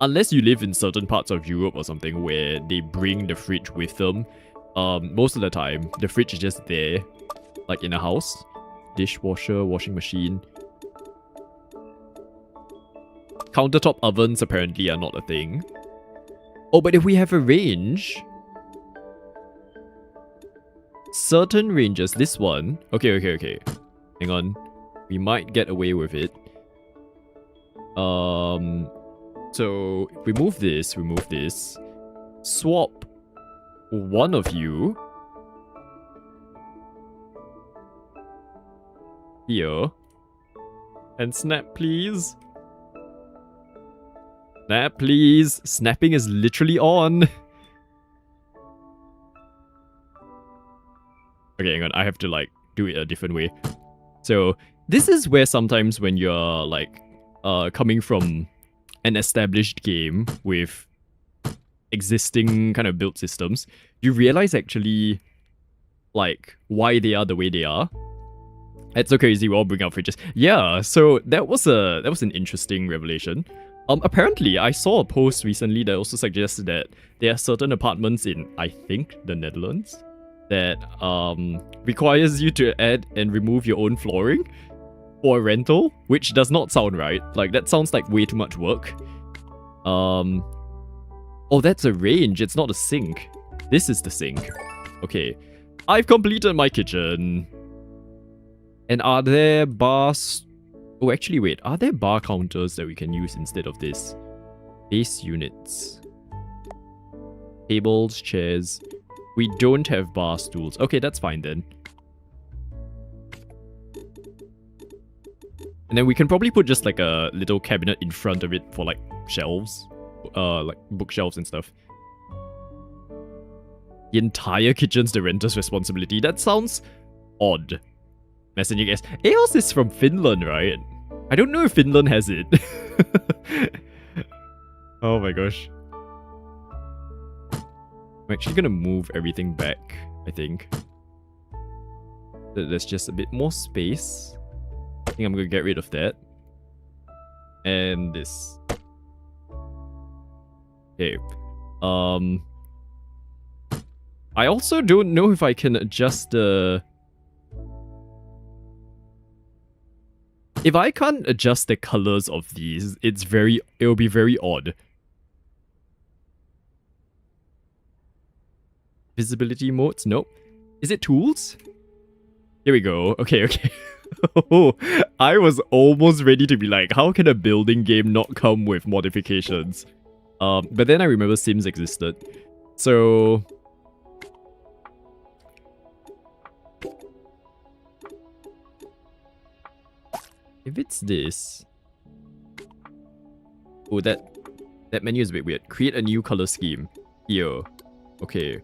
unless you live in certain parts of Europe or something where they bring the fridge with them, most of the time the fridge is just there, like in a house. Dishwasher, washing machine. Countertop ovens apparently are not a thing. Oh, but if we have a range, certain ranges, this one. Okay. Hang on. We might get away with it. So remove this. Swap one of you here. And snap, please. Snap, please. Snapping is literally on. Okay, hang on. I have to like do it a different way. So this is where sometimes when you're like coming from an established game with existing kind of build systems, you realize actually like why they are the way they are. It's so crazy. We all bring up fridges. Yeah, so that was an interesting revelation. Apparently, I saw a post recently that also suggested that there are certain apartments in, I think, the Netherlands that requires you to add and remove your own flooring for rental, which does not sound right. Like, that sounds like way too much work. Oh, that's a range. It's not a sink. This is the sink. Okay. I've completed my kitchen. And are there bars? Oh, actually, wait. Are there bar counters that we can use instead of this? Base units. Tables, chairs. We don't have bar stools. Okay, that's fine then. And then we can probably put just like a little cabinet in front of it for like shelves. Like bookshelves and stuff. The entire kitchen's the renter's responsibility. That sounds odd. Messaging S. Eos is from Finland, right? I don't know if Finland has it. Oh my gosh. I'm actually gonna move everything back, I think. There's just a bit more space. I think I'm gonna get rid of that. And this. Okay. I also don't know if I can adjust the... If I can't adjust the colors of these, it'll be very odd. Visibility modes? Nope. Is it tools? Here we go. Okay. Oh, I was almost ready to be like, how can a building game not come with modifications? But then I remember Sims existed. So... if it's this... oh, that menu is a bit weird. Create a new color scheme. Here. Okay.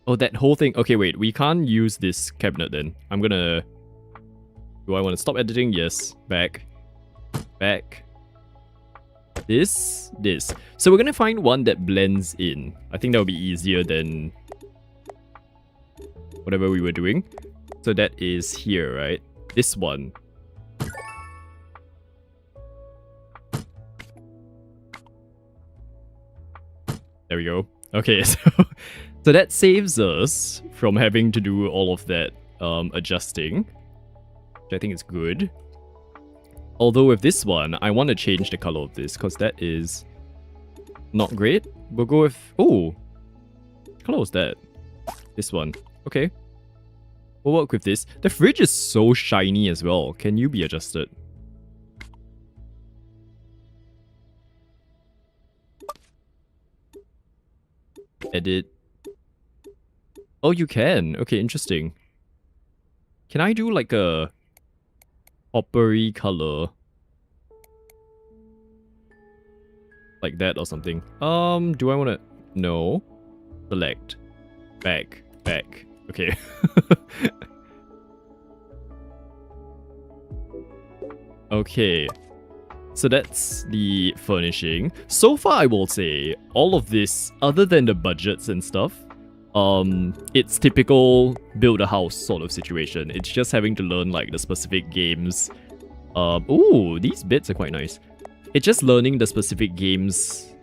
Oh, that whole thing. Okay, wait. We can't use this cabinet then. I'm gonna... do I want to stop editing? Yes. Back. This. So we're gonna find one that blends in. I think that would be easier than whatever we were doing. So that is here, right? This one. There we go. Okay, so that saves us from having to do all of that adjusting, which I think is good. Although with this one, I want to change the color of this because that is not great. We'll go with... oh! What color was that? This one. Okay. We'll work with this. The fridge is so shiny as well. Can you be adjusted? Edit. Oh, you can. Okay, interesting. Can I do like a coppery color? Like that or something. Do I want to... No. Select. Back. Okay. Okay. So that's the furnishing. So far, I will say, all of this, other than the budgets and stuff, it's typical build a house sort of situation. It's just having to learn like the specific games. Ooh, these bits are quite nice. It's just learning the specific games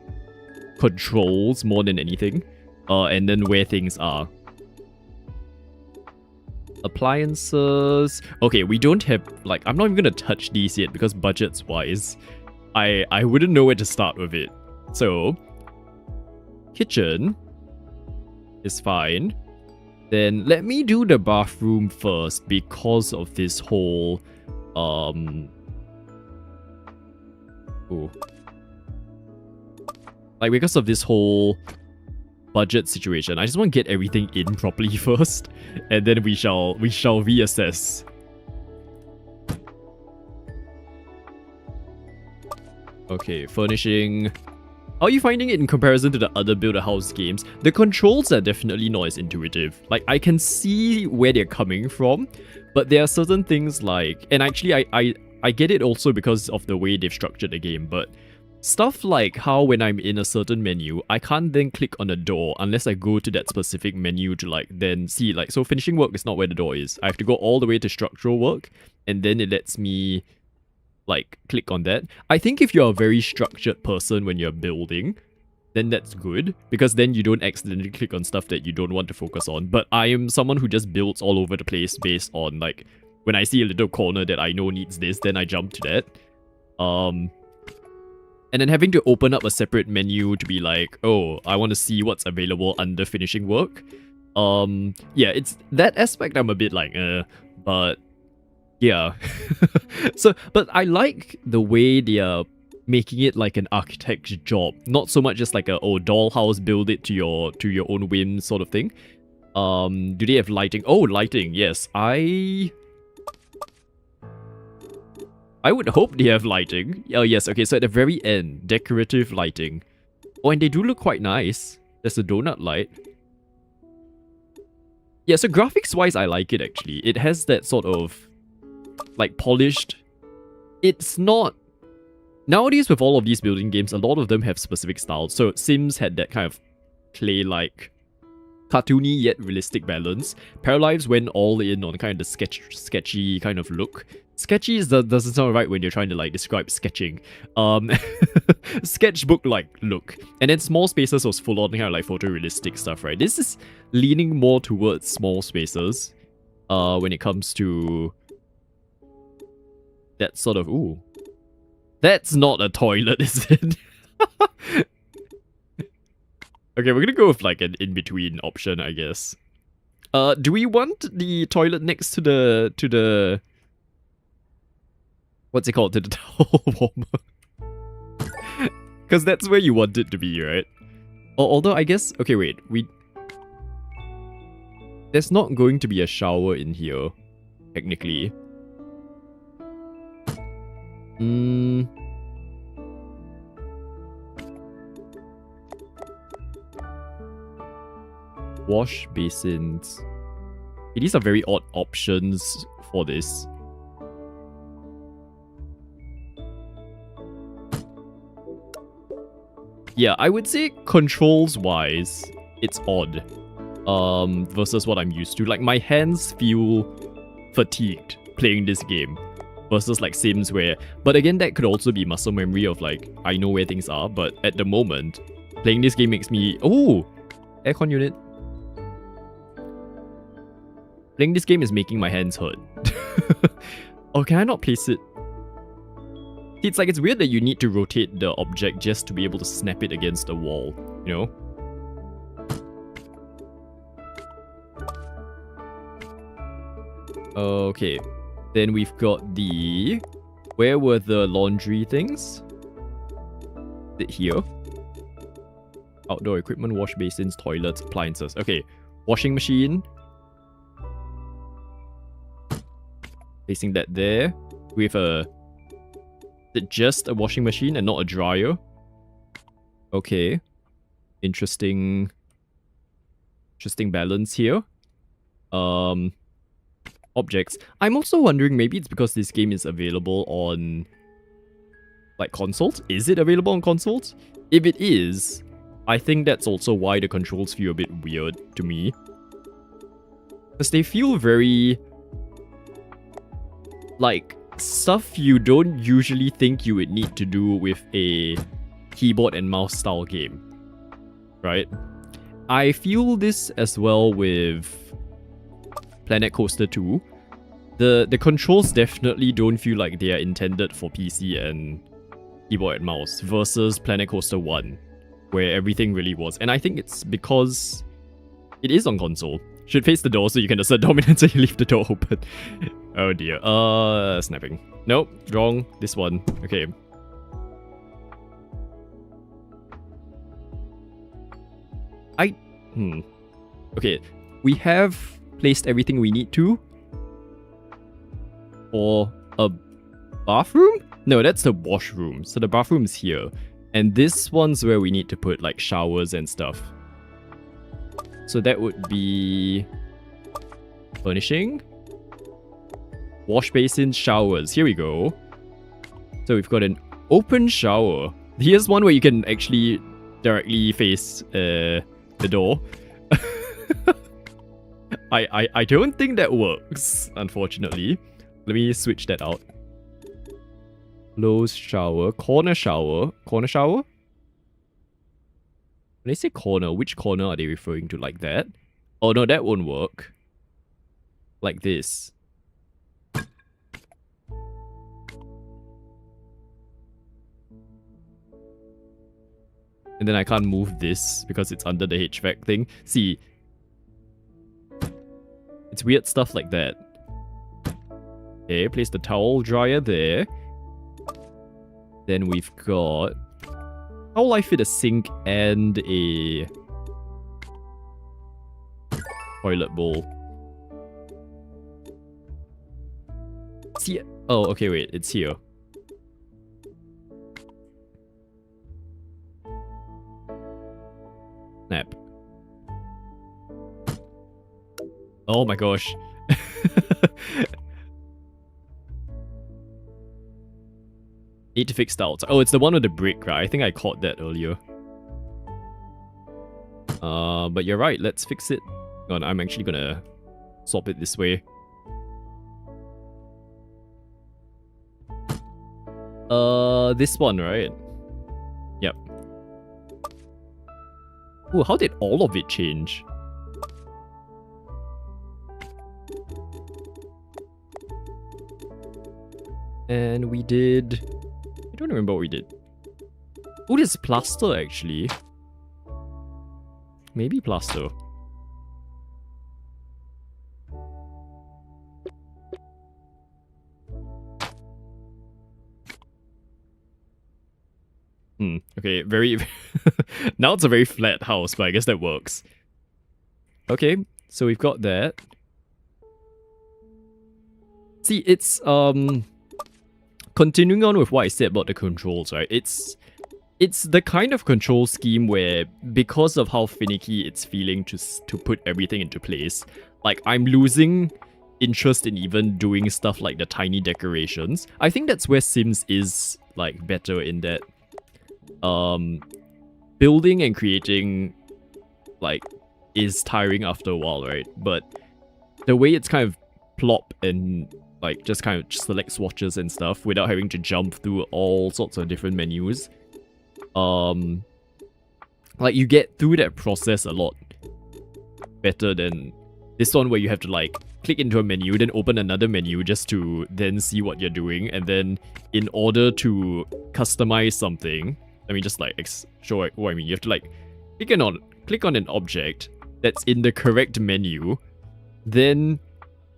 controls more than anything. And then where things are. Appliances. Okay, we don't have, like, I'm not even gonna touch these yet because budgets wise, I wouldn't know where to start with it. So, kitchen is fine. Then let me do the bathroom first because of this whole, like, because of this whole budget situation. I just want to get everything in properly first, and then we shall reassess. Okay, furnishing. How are you finding it in comparison to the other Build-A-House games? The controls are definitely not as intuitive. Like, I can see where they're coming from, but there are certain things like... And actually, I get it also because of the way they've structured the game, but stuff like how when I'm in a certain menu, I can't then click on a door unless I go to that specific menu to like then see, like, so finishing work is not where the door is. I have to go all the way to structural work, and then it lets me like click on that. I think if you're a very structured person when you're building, then that's good, because then you don't accidentally click on stuff that you don't want to focus on. But I am someone who just builds all over the place based on, like, when I see a little corner that I know needs this, then I jump to that. And then having to open up a separate menu to be like, oh, I want to see what's available under finishing work. Yeah, it's that aspect I'm a bit like, but yeah. So, but I like the way they are making it like an architect's job, not so much just like a, oh, dollhouse, build it to your own whim sort of thing. Do they have lighting? Oh, lighting, yes. I would hope they have lighting. Oh, yes. Okay, so at the very end, decorative lighting. Oh, and they do look quite nice. There's a donut light. Yeah, so graphics-wise, I like it, actually. It has that sort of, like, polished... It's not... Nowadays, with all of these building games, a lot of them have specific styles. So Sims had that kind of clay-like, cartoony yet realistic balance. Paralives went all in on kind of the sketchy kind of look. Sketchy doesn't sound right when you're trying to like describe sketching. Sketchbook-like look. And then Small Spaces was full on kind of like photorealistic stuff, right? This is leaning more towards Small Spaces when it comes to that sort of... Ooh. That's not a toilet, is it? Okay, we're gonna go with like an in-between option, I guess. Do we want the toilet next to the what's it called? To the towel warmer? Because that's where you want it to be, right? Although, I guess... Okay, wait. There's not going to be a shower in here, technically. Wash basins. Okay, these are very odd options for this. Yeah, I would say controls-wise, it's odd. Versus what I'm used to. Like, my hands feel fatigued playing this game. Versus, like, Sims where... But again, that could also be muscle memory of, like, I know where things are. But at the moment, playing this game makes me... Oh! Aircon unit. Playing this game is making my hands hurt. Oh, can I not place it? It's like, it's weird that you need to rotate the object just to be able to snap it against a wall, you know? Okay. Then we've got the... Where were the laundry things? Is it here? Outdoor equipment, wash basins, toilets, appliances. Okay. Washing machine. Placing that there. With a... Is it just a washing machine and not a dryer? Okay. Interesting balance here. Objects. I'm also wondering, maybe it's because this game is available on like consoles. Is it available on consoles? If it is, I think that's also why the controls feel a bit weird to me. Because they feel very like stuff you don't usually think you would need to do with a keyboard and mouse style game. Right? I feel this as well with Planet Coaster 2. The controls definitely don't feel like they are intended for PC and keyboard and mouse versus Planet Coaster 1, where everything really was. And I think it's because it is on console. Should face the door so you can assert dominance and you leave the door open. Oh dear. Snapping. Nope, wrong. This one. Okay. Okay, we have placed everything we need to for a bathroom? No, that's the washroom. So the bathroom's here. And this one's where we need to put like showers and stuff. So that would be furnishing, wash basin, showers. Here we go. So we've got an open shower. Here's one where you can actually directly face the door. I don't think that works, unfortunately. Let me switch that out. Closed shower, corner shower, corner shower? When they say corner, which corner are they referring to? Like that? Oh no, that won't work. Like this. And then I can't move this because it's under the HVAC thing. See, it's weird stuff like that. Okay, place the towel dryer there. Then we've got... How will I fit a sink and a toilet bowl? See, oh, okay, wait, it's here. Snap. Oh my gosh. Need to fix the outside. Oh, it's the one with the brick, right? I think I caught that earlier. But you're right. Let's fix it. God, I'm actually gonna swap it this way. This one, right? Yep. Ooh, how did all of it change? And we did... I don't remember what we did. Oh, there's plaster, actually. Maybe plaster. Okay, very... Now it's a very flat house, but I guess that works. Okay, so we've got that. See, it's, continuing on with what I said about the controls, right? It's the kind of control scheme where, because of how finicky it's feeling to put everything into place, like, I'm losing interest in even doing stuff like the tiny decorations. I think that's where Sims is, like, better in that, building and creating, like, is tiring after a while, right? But the way it's kind of plop and, like, just kind of select swatches and stuff without having to jump through all sorts of different menus, like, you get through that process a lot better than this one where you have to, like, click into a menu, then open another menu just to then see what you're doing, and then in order to customize something, let me just, like, show what I mean. You have to, like, click on an object that's in the correct menu, then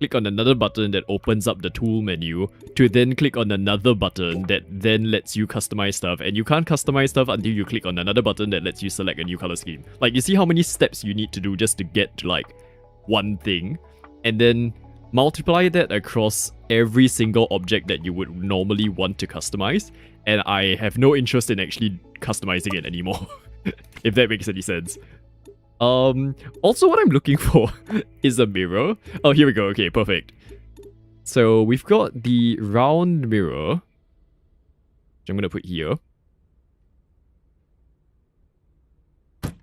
click on another button that opens up the tool menu, to then click on another button that then lets you customize stuff. And you can't customize stuff until you click on another button that lets you select a new color scheme. Like, you see how many steps you need to do just to get to, like, one thing? And then multiply that across every single object that you would normally want to customize. And I have no interest in actually customizing it anymore. If that makes any sense. Also what I'm looking for is a mirror. Oh, here we go. Okay, perfect. So we've got the round mirror, which I'm gonna put here.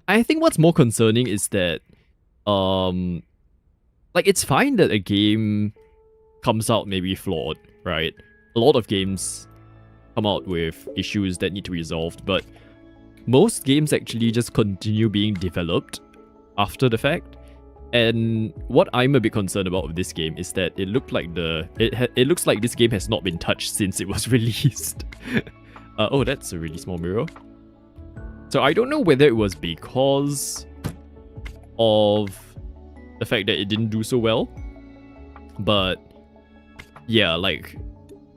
I think what's more concerning is that, like, it's fine that a game comes out maybe flawed, right? A lot of games come out with issues that need to be resolved, but most games actually just continue being developed after the fact. And what I'm a bit concerned about with this game is that it looked like it looks like this game has not been touched since it was released. Oh, that's a really small mirror. So I don't know whether it was because of the fact that it didn't do so well, but yeah, like,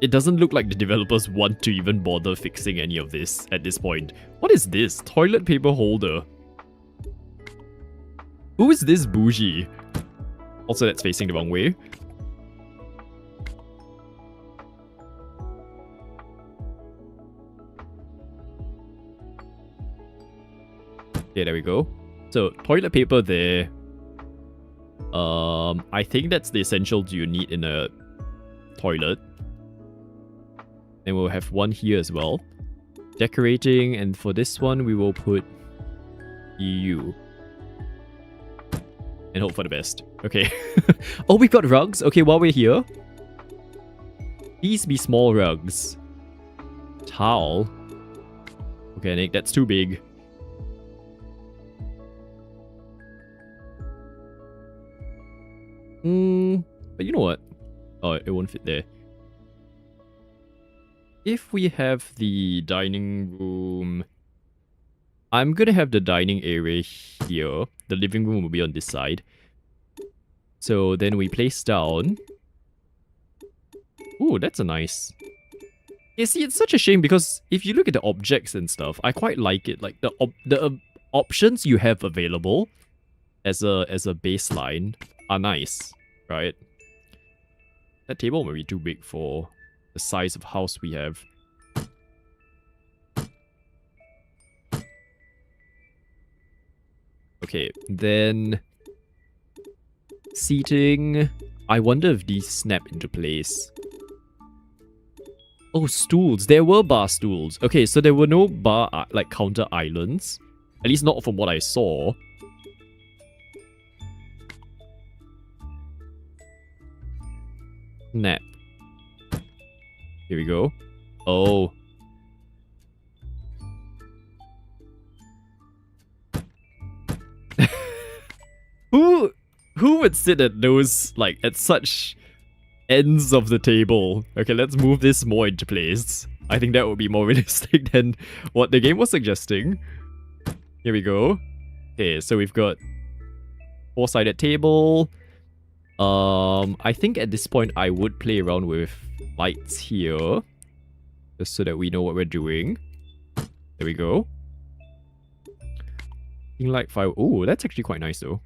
it doesn't look like the developers want to even bother fixing any of this at this point. What is this? Toilet paper holder. Who is this bougie? Also, that's facing the wrong way. Yeah, there we go. So, toilet paper there. I think that's the essentials you need in a toilet. And we'll have one here as well. Decorating, and for this one, we will put EU. And hope for the best. Okay. Oh, we've got rugs. Okay, while we're here. These be small rugs. Towel. Okay, Nick, that's too big. But you know what? Oh, it won't fit there. If we have the dining room, I'm gonna have the dining area here. The living room will be on this side. So then we place down. Ooh, that's a nice. You see, it's such a shame because if you look at the objects and stuff, I quite like it. Like the options you have available as a baseline are nice, right? That table might be too big for the size of house we have. Okay, then seating. I wonder if these snap into place. Oh, stools. There were bar stools. Okay, so there were no bar, like, counter islands. At least not from what I saw. Snap. Here we go. Oh. Who would sit at those, like, at such ends of the table? Okay, let's move this more into place. I think that would be more realistic than what the game was suggesting. Here we go. Okay, so we've got four-sided table. I think at this point I would play around with lights here, just so that we know what we're doing. There we go. Light fire. Oh, that's actually quite nice though.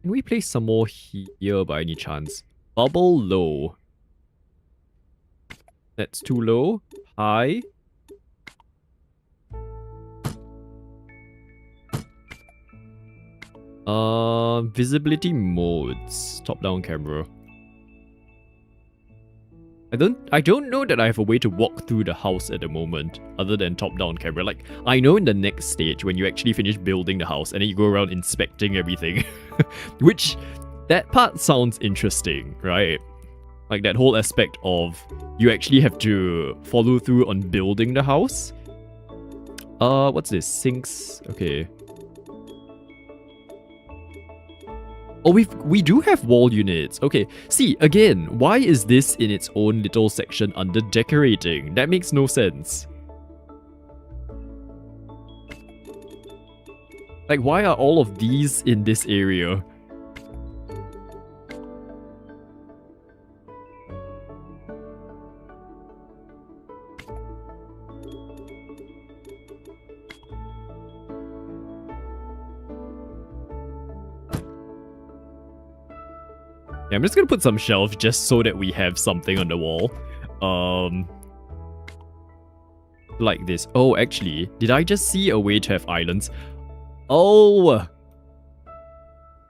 Can we place some more here by any chance? Bubble low. That's too low. High. Visibility modes. Top-down camera. I don't know that I have a way to walk through the house at the moment, other than top-down camera. Like, I know in the next stage, when you actually finish building the house, and then you go around inspecting everything. Which, that part sounds interesting, right? Like, that whole aspect of, you actually have to follow through on building the house. What's this? Sinks. Okay. Oh, we do have wall units. Okay, see, again, why is this in its own little section under decorating? That makes no sense. Like, why are all of these in this area? Yeah, I'm just gonna put some shelves just so that we have something on the wall. Like this. Oh, actually, did I just see a way to have islands? Oh!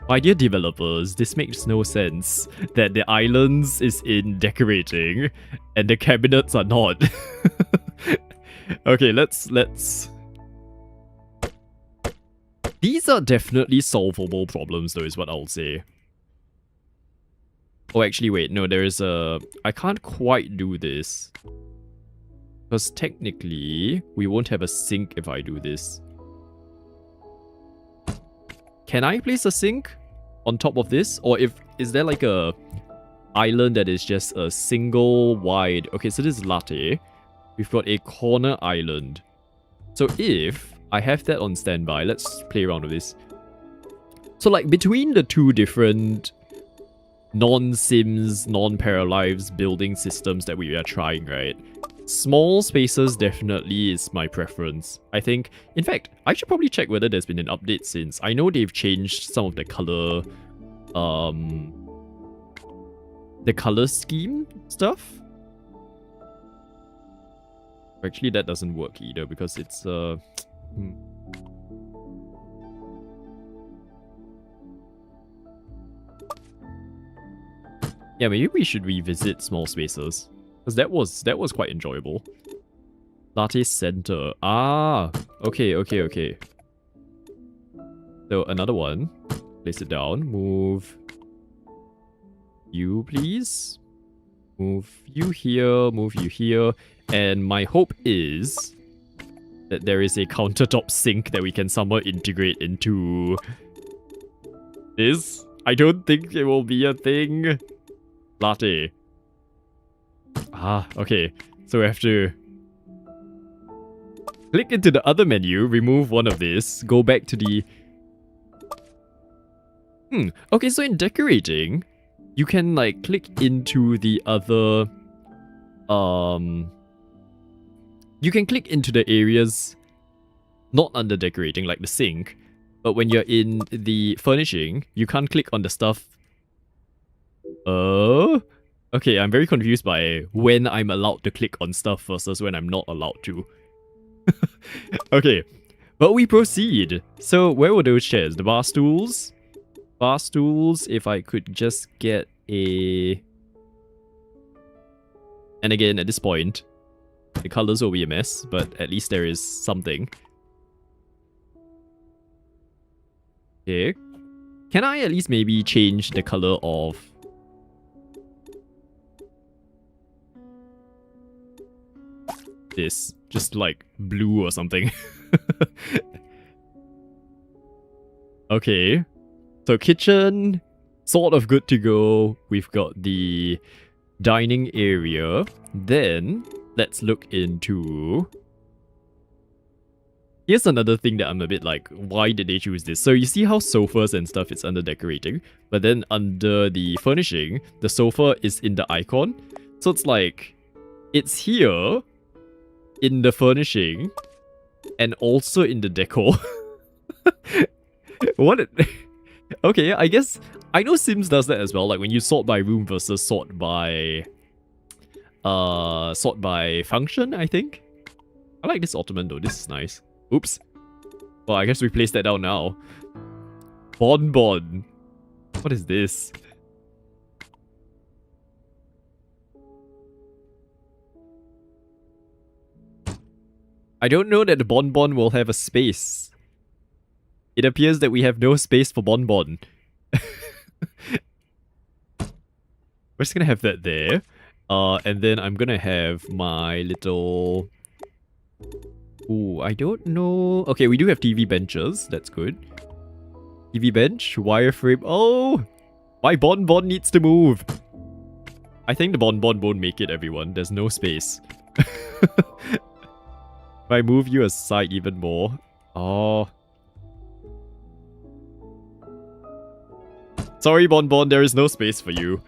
My dear developers, this makes no sense. That the islands is in decorating, and the cabinets are not. Okay, let's... These are definitely solvable problems though, is what I'll say. Oh, actually, wait. No, there is a... I can't quite do this. Because technically, we won't have a sink if I do this. Can I place a sink on top of this? Or is there like a island that is just a single wide... Okay, so this is latte. We've got a corner island. So if I have that on standby, let's play around with this. So like between the two different non-Sims, non-Paralives building systems that we are trying, right? Small spaces definitely is my preference. I think, in fact, I should probably check whether there's been an update since. I know they've changed some of the color scheme stuff. Actually, that doesn't work either because it's Yeah, maybe we should revisit small spaces. Because that was quite enjoyable. Latte center. Ah, okay. So another one. Place it down. Move you, please. Move you here. Move you here. And my hope is that there is a countertop sink that we can somehow integrate into this. I don't think it will be a thing. Latte. Ah, okay. So we have to click into the other menu, remove one of this, go back to the... Okay, so in decorating, you can like click into the other... You can click into the areas not under decorating, like the sink, but when you're in the furnishing, you can't click on the stuff. Oh? Okay, I'm very confused by when I'm allowed to click on stuff versus when I'm not allowed to. Okay, but we proceed. So where were those chairs? The bar stools? Bar stools, if I could just get a... And again, at this point, the colors will be a mess, but at least there is something. Okay. Can I at least maybe change the color of... this? Just like blue or something. Okay. So kitchen, sort of good to go. We've got the dining area. Then, let's look into... Here's another thing that I'm a bit like, why did they choose this? So you see how sofas and stuff is under decorating, but then under the furnishing, the sofa is in the icon. So it's like, it's here in the furnishing and also in the decor. What? Okay, I guess I know Sims does that as well. Like when you sort by room versus sort by function, I think. I like this ottoman though. This is nice. Oops. Well, I guess we place that down now. Bonbon. What is this? I don't know that the Bonbon will have a space. It appears that we have no space for Bonbon. We're just gonna have that there. And then I'm gonna have my little... Ooh, I don't know... Okay, we do have TV benches. That's good. TV bench, wireframe... Oh! My Bonbon needs to move! I think the Bonbon won't make it, everyone. There's no space. If I move you aside even more... Oh... Sorry, Bonbon, there is no space for you.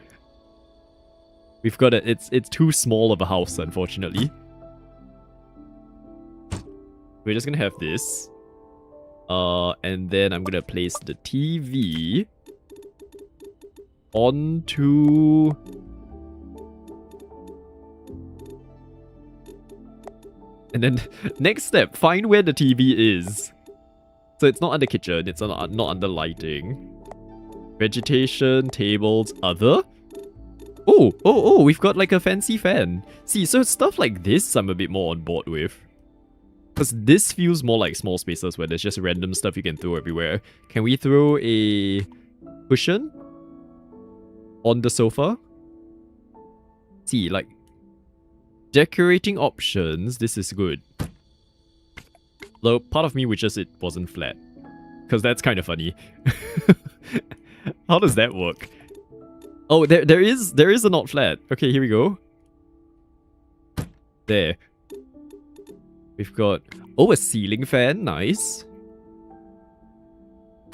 We've got it. It's too small of a house, unfortunately. We're just gonna have this. And then I'm gonna place the TV onto... And then, next step, find where the TV is. So it's not under kitchen, it's not under lighting. Vegetation, tables, other? Oh, we've got like a fancy fan. See, so stuff like this I'm a bit more on board with. Because this feels more like small spaces where there's just random stuff you can throw everywhere. Can we throw a cushion on the sofa? See, like, decorating options, this is good. Though part of me wishes it wasn't flat. Because that's kind of funny. How does that work? Oh, there is a not flat. Okay, here we go. There. We've got... Oh, a ceiling fan. Nice.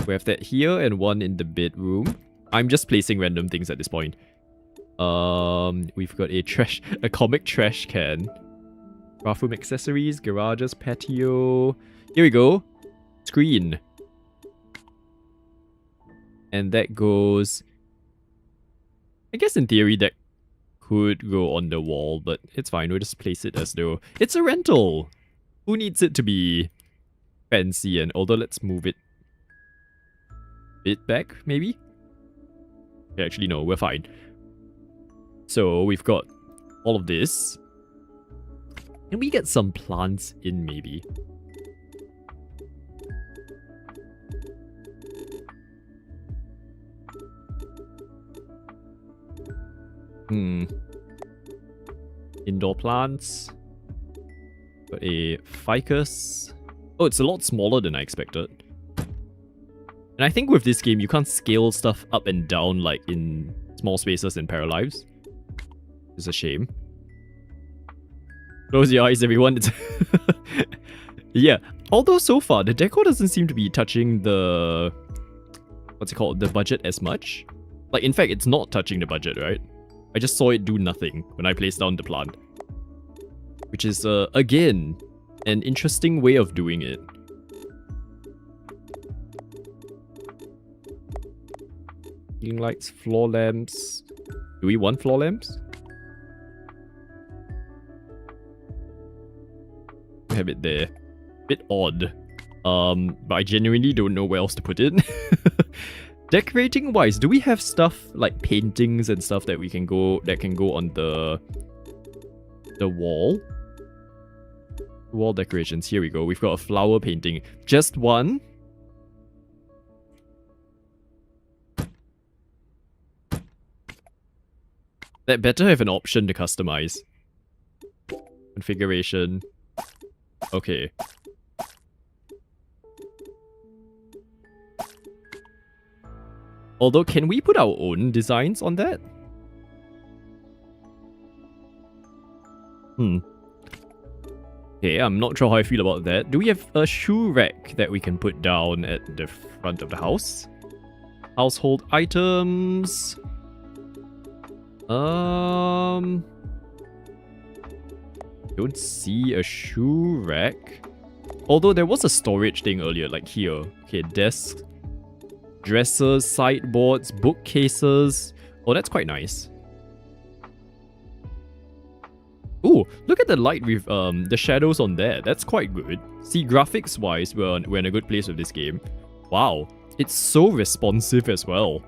We have that here and one in the bedroom. I'm just placing random things at this point. We've got a comic trash can. Bathroom accessories, garages, patio. Here we go. Screen. And that goes... I guess in theory that could go on the wall, but it's fine. We'll just place it as though it's a rental. Who needs it to be fancy? And although let's move it a bit back, maybe? Actually, no, we're fine. So we've got all of this. Can we get some plants in, maybe? Indoor plants. Got a ficus. Oh, it's a lot smaller than I expected. And I think with this game, you can't scale stuff up and down like in small spaces in Paralives. It's a shame. Close your eyes, everyone. Yeah. Although so far, the decor doesn't seem to be touching the... What's it called? The budget as much. Like, in fact, it's not touching the budget, right? I just saw it do nothing when I placed down the plant. Which is, again, an interesting way of doing it. Ceiling lights, floor lamps. Do we want floor lamps? Have it there. Bit odd. But I genuinely don't know where else to put it. Decorating wise, do we have stuff like paintings and stuff that can go on the wall? Wall decorations. Here we go. We've got a flower painting. Just one. That better have an option to customize. Configuration. Okay. Although, can we put our own designs on that? Okay, I'm not sure how I feel about that. Do we have a shoe rack that we can put down at the front of the house? Household items. Don't see a shoe rack. Although there was a storage thing earlier, like here. Okay, desk, dressers, sideboards, bookcases. Oh, that's quite nice. Ooh, look at the light with the shadows on there. That's quite good. See, graphics wise, we're in a good place with this game. Wow, it's so responsive as well.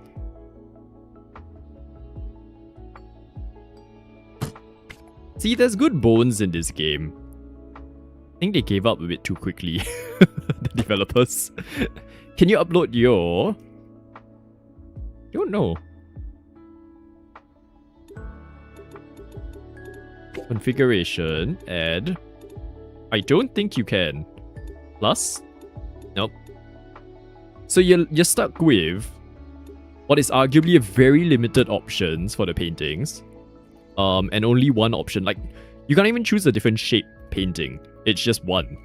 See, there's good bones in this game. I think they gave up a bit too quickly, the developers. Can you upload your... Don't know. Configuration, add. I don't think you can. Plus? Nope. So you're stuck with what is arguably a very limited options for the paintings. And only one option. Like, you can't even choose a different shape painting. It's just one.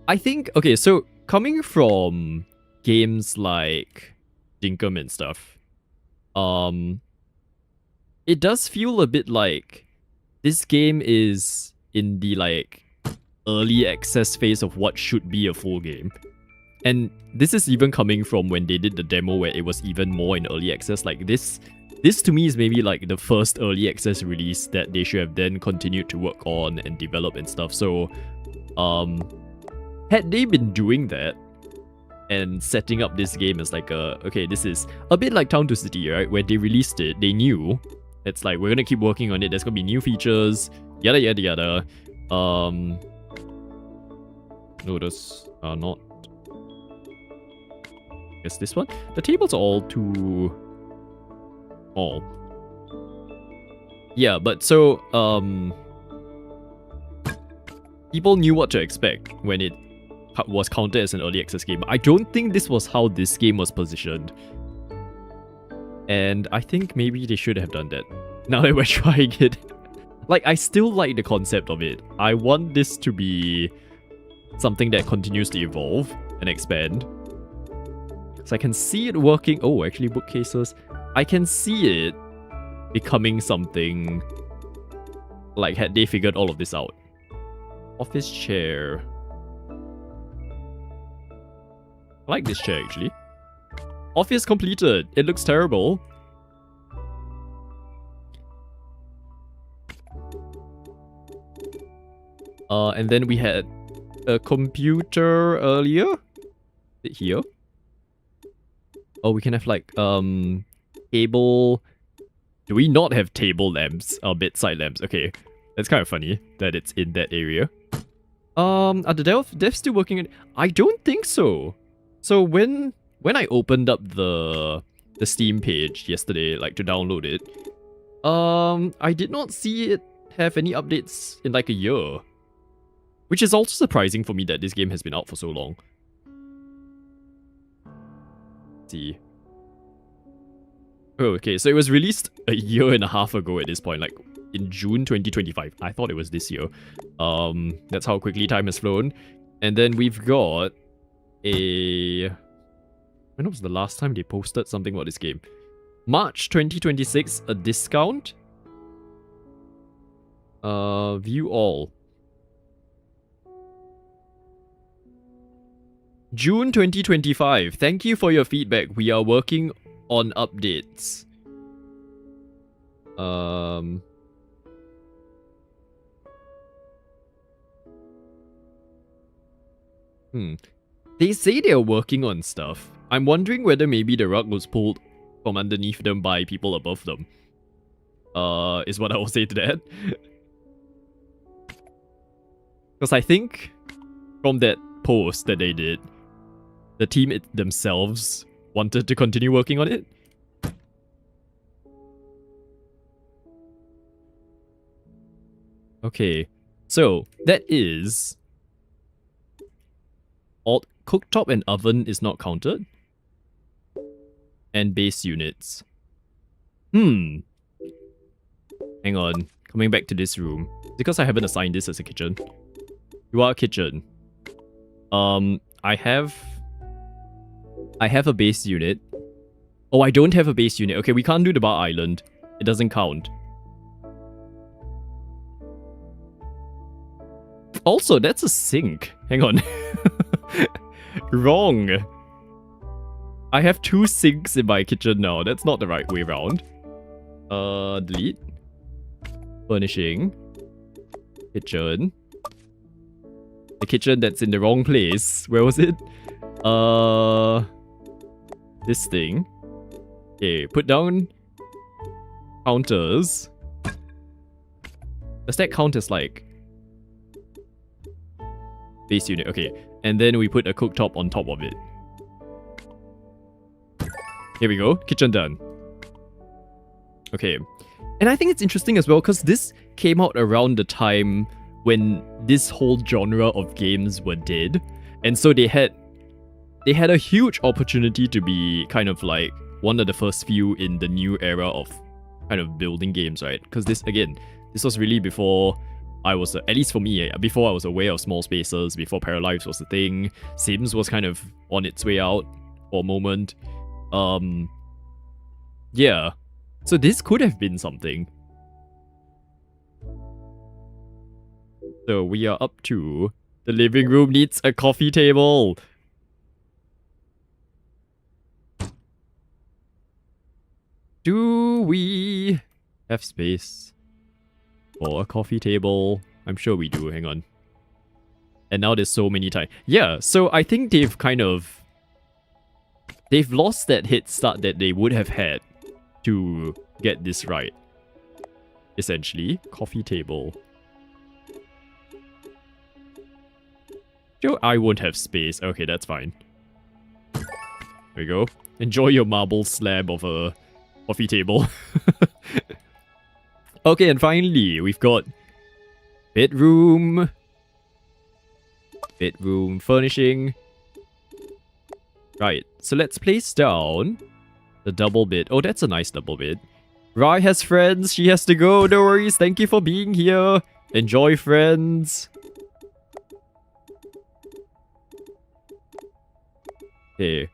I think, okay, so coming from games like Dinkum and stuff, it does feel a bit like this game is in the like early access phase of what should be a full game. And this is even coming from when they did the demo where it was even more in early access. Like this to me is maybe like the first early access release that they should have then continued to work on and develop and stuff. So had they been doing that and setting up this game as like okay, this is a bit like Town to City, right? Where they released it, they knew it's like, we're gonna keep working on it, there's gonna be new features, yada yada yada. No, those are not. I guess this one? The tables are all too small. Yeah, but so, people knew what to expect when it was counted as an early access game. I don't think this was how this game was positioned. And I think maybe they should have done that. Now that we're trying it. Like, I still like the concept of it. I want this to be something that continues to evolve and expand. So I can see it working. Oh, actually, bookcases. I can see it becoming something like had they figured all of this out. Office chair. I like this chair, actually. Office completed. It looks terrible. And then we had a computer earlier. Is it here? Oh, we can have like, table... Do we not have table lamps? Bedside lamps. Okay. That's kind of funny that it's in that area. Are the devs still working on... I don't think so. So when I opened up the Steam page yesterday, like to download it, I did not see it have any updates in like a year. Which is also surprising for me that this game has been out for so long. Let's see. Oh, okay, so it was released a year and a half ago at this point, like in June 2025. I thought it was this year. That's how quickly time has flown. And then we've got a... When was the last time they posted something about this game? March 2026, a discount. View all. June 2025. Thank you for your feedback. We are working on updates. They say they're working on stuff. I'm wondering whether maybe the rug was pulled from underneath them by people above them. Is what I will say to that. Because I think from that post that they did, the team themselves wanted to continue working on it. Okay, so that is... Alt cooktop and oven is not counted. And base units. Hang on, coming back to this room. Because I haven't assigned this as a kitchen. You are a kitchen. I have a base unit. Oh, I don't have a base unit. Okay, we can't do the bar island. It doesn't count. Also, that's a sink. Hang on. Wrong. I have 2 sinks in my kitchen now. That's not the right way around. Delete. Furnishing. Kitchen. The kitchen that's in the wrong place. Where was it? This thing. Okay, put down counters. Does that count as like base unit? Okay, and then we put a cooktop on top of it. Here we go, kitchen done. Okay, and I think it's interesting as well because this came out around the time when this whole genre of games were dead, and so they had a huge opportunity to be kind of like one of the first few in the new era of kind of building games, right? Because this was really before I was, at least for me, before I was aware of small spaces, before Paralives was a thing. Sims was kind of on its way out. for a moment. Yeah. So this could have been something. So we are up to the living room needs a coffee table. Do we have space for a coffee table? I'm sure we do. Hang on. And now there's so many times. Yeah, so I think they've lost that head start that they would have had to get this right. Essentially, coffee table. Joe, I won't have space. Okay, that's fine. There we go. Enjoy your marble slab of a coffee table. Okay, and finally, we've got bedroom. Bedroom furnishing. Right, so let's place down the double bed. Oh, that's a nice double bed. Rai has friends. She has to go. No worries. Thank you for being here. Enjoy, friends. Okay.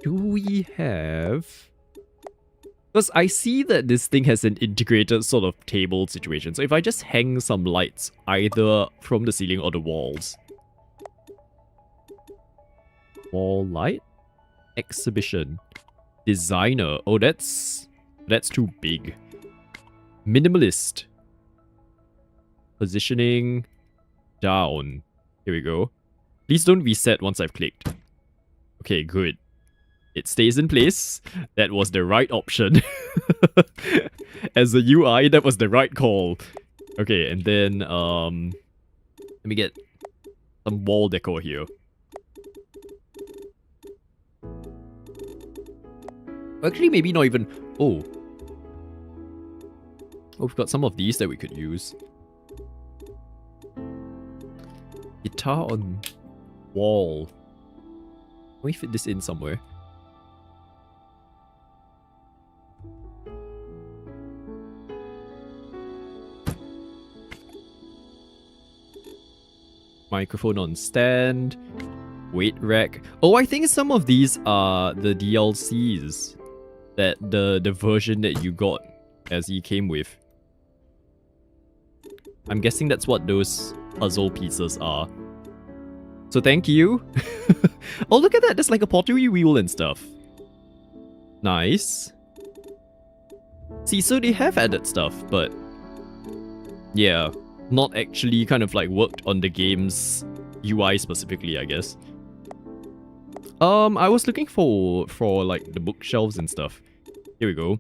Do we have... Because I see that this thing has an integrated sort of table situation. So if I just hang some lights either from the ceiling or the walls. Wall light? Exhibition. Designer. Oh, that's too big. Minimalist. Positioning. Down. Here we go. Please don't reset once I've clicked. Okay, good. It stays in place. That was the right option. As a UI, that was the right call. Okay, and then, let me get some wall decor here. Actually, maybe not even... Oh. Oh, we've got some of these that we could use. Guitar on wall. Can we fit this in somewhere? Microphone on stand. Weight rack. Oh, I think some of these are the DLCs. That the version that you got as he came with. I'm guessing that's what those puzzle pieces are. So thank you. Oh, look at that. There's like a pottery wheel and stuff. Nice. See, so they have added stuff, but... yeah. Not actually kind of like worked on the game's UI specifically, I guess. I was looking for like the bookshelves and stuff. Here we go.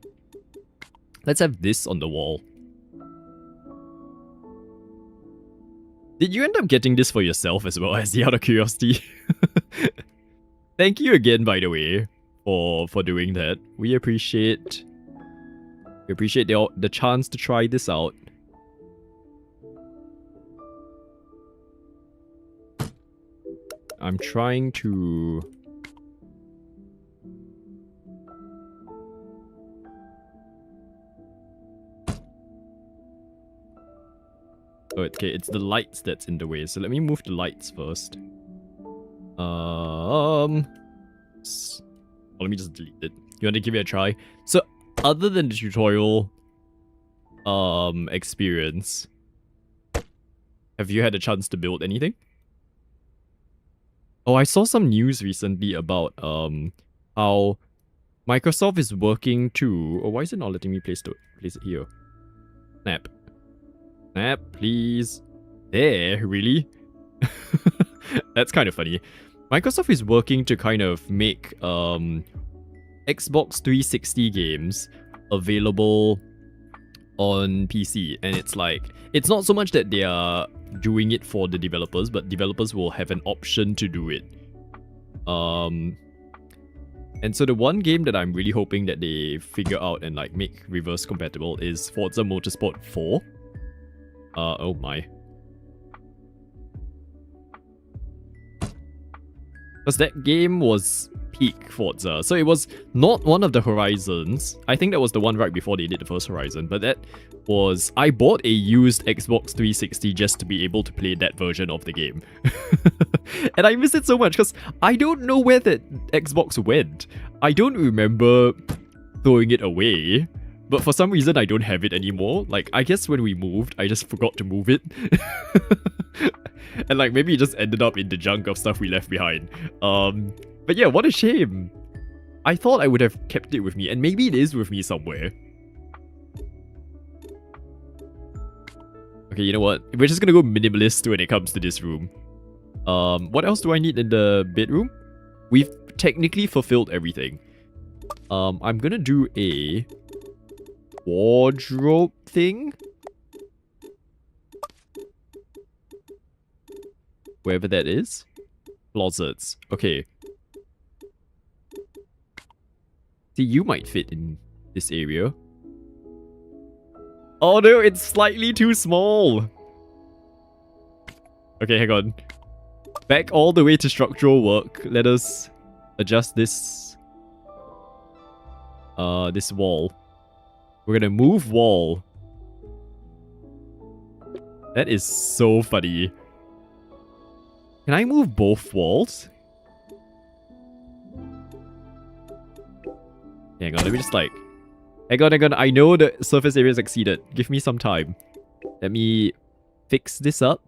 Let's have this on the wall. Did you end up getting this for yourself as well, as out of curiosity? Thank you again, by the way, for doing that. We appreciate the chance to try this out. I'm trying to... Oh, okay, it's the lights that's in the way. So let me move the lights first. Let me just delete it. You want to give it a try? So, other than the tutorial experience, have you had a chance to build anything? Oh, I saw some news recently about how Microsoft is working to... Oh, why is it not letting me place it here? Snap. Snap, please. There, really? That's kind of funny. Microsoft is working to kind of make Xbox 360 games available on PC. And it's like, it's not so much that they are doing it for the developers, but developers will have an option to do it. And so the one game that I'm really hoping that they figure out and like make reverse compatible is Forza Motorsport 4. Oh my. Because that game was peak Forza. So it was not one of the Horizons. I think that was the one right before they did the first Horizon. But that was... I bought a used Xbox 360 just to be able to play that version of the game. And I miss it so much because I don't know where that Xbox went. I don't remember throwing it away. But for some reason, I don't have it anymore. Like, I guess when we moved, I just forgot to move it. And like, maybe it just ended up in the junk of stuff we left behind. But yeah, what a shame. I thought I would have kept it with me, and maybe it is with me somewhere. Okay, you know what? We're just gonna go minimalist when it comes to this room. What else do I need in the bedroom? We've technically fulfilled everything. I'm gonna do a wardrobe thing. Wherever that is. Closets. Okay. See, you might fit in this area. Oh no, it's slightly too small. Okay, hang on. Back all the way to structural work. Let us adjust this this wall. We're gonna move wall. That is so funny. Can I move both walls? Hang on, let me just like... Hang on. I know the surface area is exceeded. Give me some time. Let me fix this up.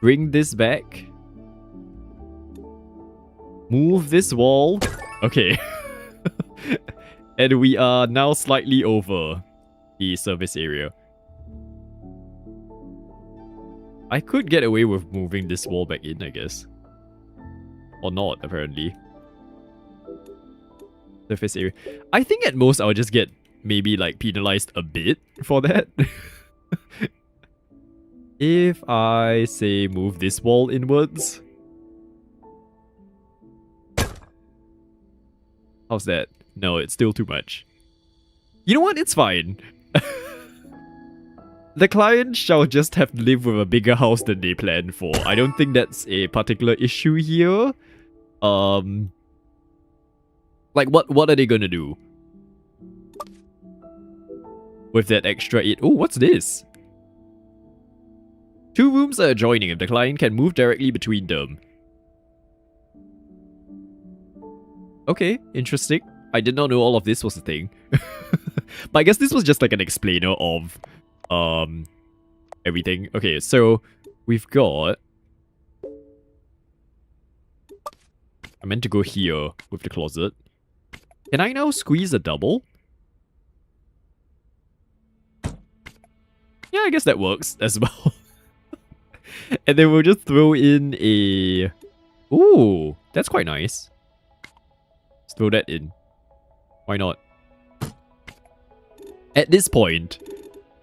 Bring this back. Move this wall. Okay. And we are now slightly over the surface area. I could get away with moving this wall back in, I guess. Or not, apparently. Surface area. I think at most I'll just get maybe like penalized a bit for that. If I say move this wall inwards. How's that? No, it's still too much. You know what? It's fine. The client shall just have to live with a bigger house than they planned for. I don't think that's a particular issue here. Like, what are they gonna do? With that extra 8... Oh, what's this? 2 rooms are adjoining if the client can move directly between them. Okay, interesting. I did not know all of this was a thing. But I guess this was just like an explainer of everything. Okay, so we've got... I meant to go here with the closet. Can I now squeeze a double? Yeah, I guess that works as well. And then we'll just throw in a... Ooh, that's quite nice. Let's throw that in. Why not? At this point,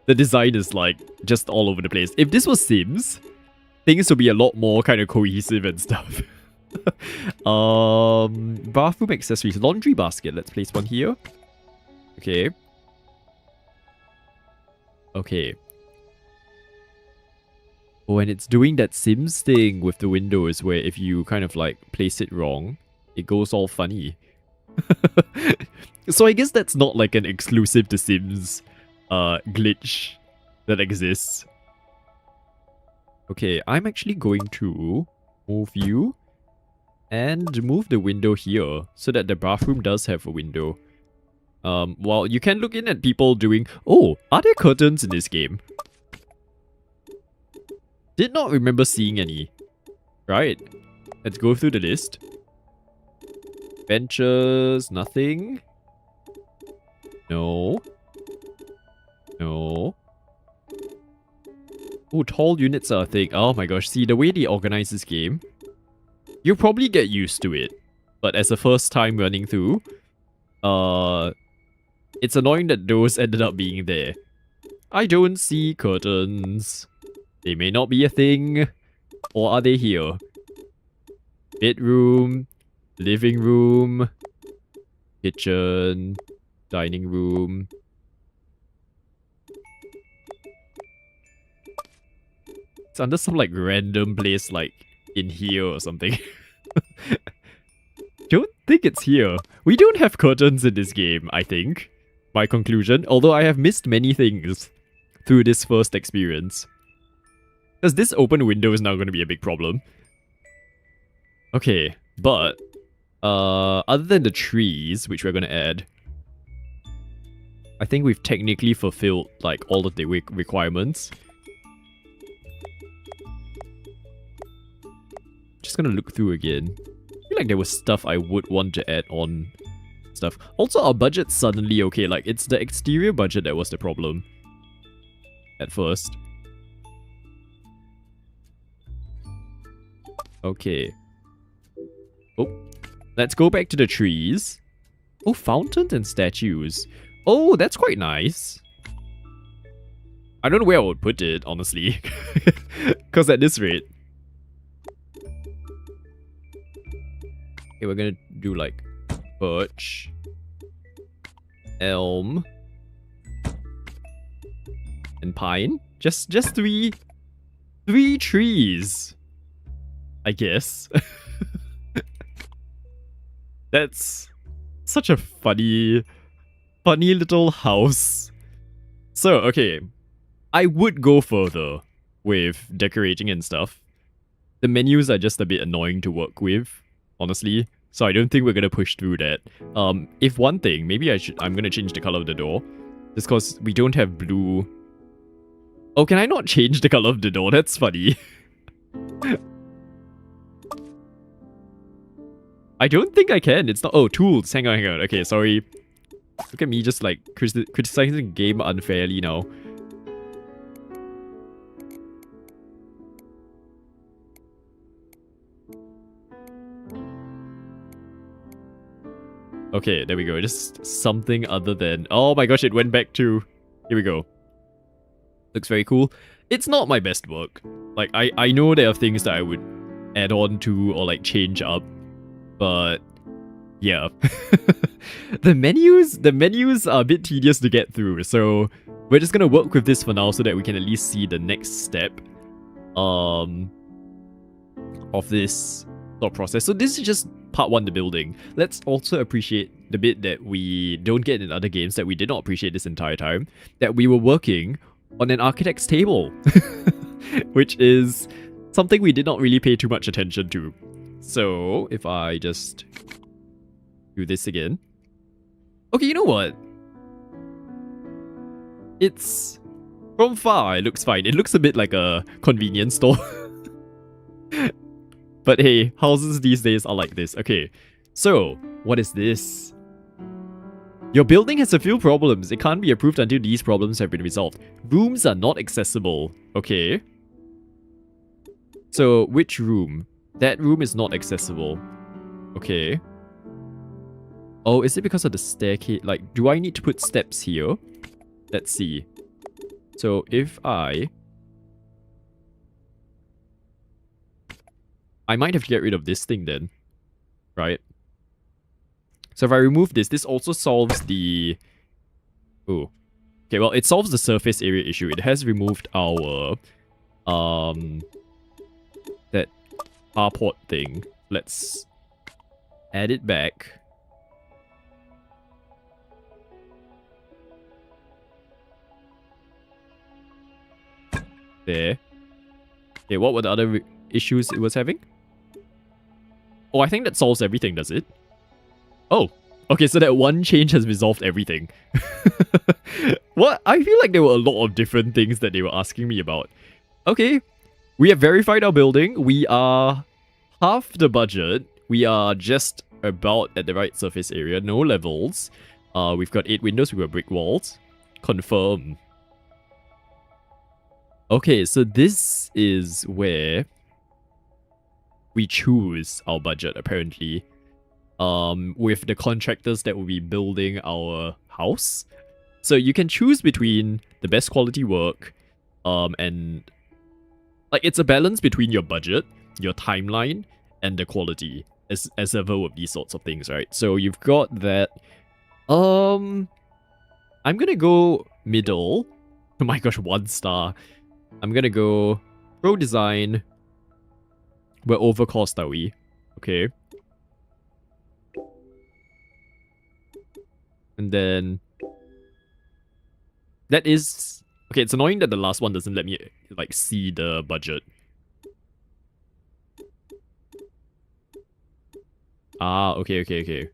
the design is like just all over the place. If this was Sims, things would be a lot more kind of cohesive and stuff. Bathroom accessories. Laundry basket. Let's place one here. Okay. Okay. Oh, and it's doing that Sims thing with the windows where if you kind of like place it wrong, it goes all funny. So I guess that's not like an exclusive to Sims glitch that exists. Okay, I'm actually going to move you and move the window here so that the bathroom does have a window. Well, you can look in at people doing... Oh, are there curtains in this game? Did not remember seeing any. Right. Let's go through the list. Benches, nothing. No. No. Oh, tall units are a thing. Oh my gosh, see, the way they organize this game, you'll probably get used to it. But as a first time running through, it's annoying that those ended up being there. I don't see curtains. They may not be a thing. Or are they here? Bedroom, living room, kitchen, dining room. It's under some like random place like in here or something. don't think it's here. We don't have curtains in this game, I think. My conclusion. Although I have missed many things through this first experience. Because this open window is now going to be a big problem. Okay, but other than the trees, which we're going to add, I think we've technically fulfilled like all of the requirements. Just gonna look through again. I feel like there was stuff I would want to add on stuff. Also, our budget's suddenly okay. Like, it's the exterior budget that was the problem at first. Okay. Oh, let's go back to the trees. Oh, fountains and statues. Oh, that's quite nice. I don't know where I would put it, honestly. Because at this rate. Okay, we're gonna do like birch, elm, and pine. Just three trees, I guess. That's such a funny little house. So, okay, I would go further with decorating and stuff. The menus are just a bit annoying to work with, honestly. So I don't think we're gonna push through that. If one thing, maybe I'm gonna change the color of the door. Just because we don't have blue. Oh, can I not change the color of the door? That's funny. I don't think I can. It's not. Oh, tools. Hang on. Okay, sorry. Look at me just like criticizing the game unfairly now. Okay, there we go. Just something other than... Oh my gosh, it went back to... Here we go. Looks very cool. It's not my best work. Like, I know there are things that I would add on to or like change up. But... yeah. The menus are a bit tedious to get through. So, we're just gonna work with this for now so that we can at least see the next step of this thought process. So this is just part 1, the building. Let's also appreciate the bit that we don't get in other games, that we did not appreciate this entire time, that we were working on an architect's table, which is something we did not really pay too much attention to. So if I just do this again. Okay, you know what? It's... from far, it looks fine. It looks a bit like a convenience store. But hey, houses these days are like this. Okay, so what is this? Your building has a few problems. It can't be approved until these problems have been resolved. Rooms are not accessible. Okay. So, which room? That room is not accessible. Okay. Oh, is it because of the staircase? Like, do I need to put steps here? Let's see. So, if I might have to get rid of this thing then. Right? So if I remove this, this also solves the... oh. Okay, well, it solves the surface area issue. It has removed our... that carport thing. Let's add it back. There. Okay, what were the other issues it was having? Oh, I think that solves everything, does it? Oh, okay, so that one change has resolved everything. What? I feel like there were a lot of different things that they were asking me about. Okay, we have verified our building. We are half the budget. We are just about at the right surface area. No levels. We've got 8 windows. We've got brick walls. Confirm. Okay, so this is where we choose our budget, apparently. With the contractors that will be building our house. So you can choose between the best quality work, and like it's a balance between your budget, your timeline, and the quality, as ever with these sorts of things, right? So you've got that. I'm gonna go middle. Oh my gosh, 1 star. I'm gonna go pro design. We're overcost, are we? Okay. And then... That is... Okay, it's annoying that the last one doesn't let me, like, see the budget. Ah, okay. I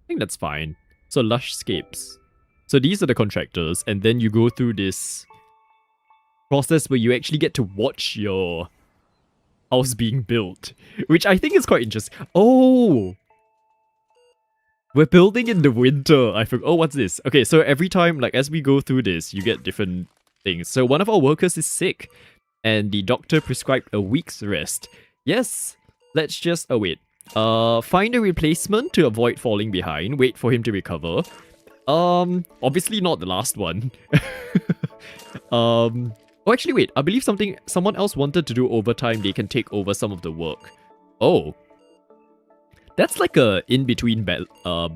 think that's fine. So, Lushscapes. So these are the contractors, and then you go through this process where you actually get to watch your house being built, which I think is quite interesting. Oh! We're building in the winter. I forgot. Oh, what's this? Okay, so every time, like, as we go through this, you get different things. So one of our workers is sick, and the doctor prescribed a week's rest. Yes, let's just... Oh, wait. Find a replacement to avoid falling behind. Wait for him to recover. Obviously not the last one. Oh, actually, wait. I believe someone else wanted to do overtime. They can take over some of the work. Oh. That's like a in-between but... Oh,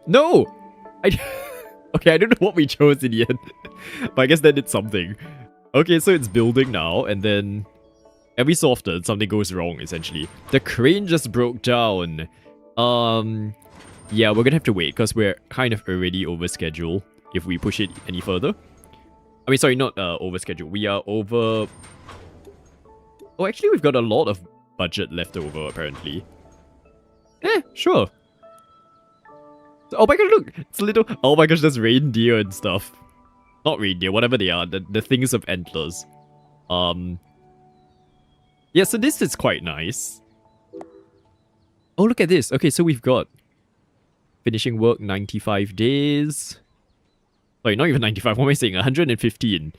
no! Okay, I don't know what we chose in the end. But I guess that did something. Okay, so it's building now, and then... Every so often, something goes wrong, essentially. The crane just broke down. Yeah, we're gonna have to wait, because we're kind of already over schedule if we push it any further. I mean, sorry, not over schedule. We are over... Oh, actually, we've got a lot of budget left over, apparently. Sure. Oh my god, look! It's a little... Oh my gosh, there's reindeer and stuff. Not reindeer, whatever they are. The things of antlers. Yeah, so this is quite nice. Oh, look at this. Okay, so we've got... Finishing work, 95 days. Sorry, not even 95. What am I saying? 115.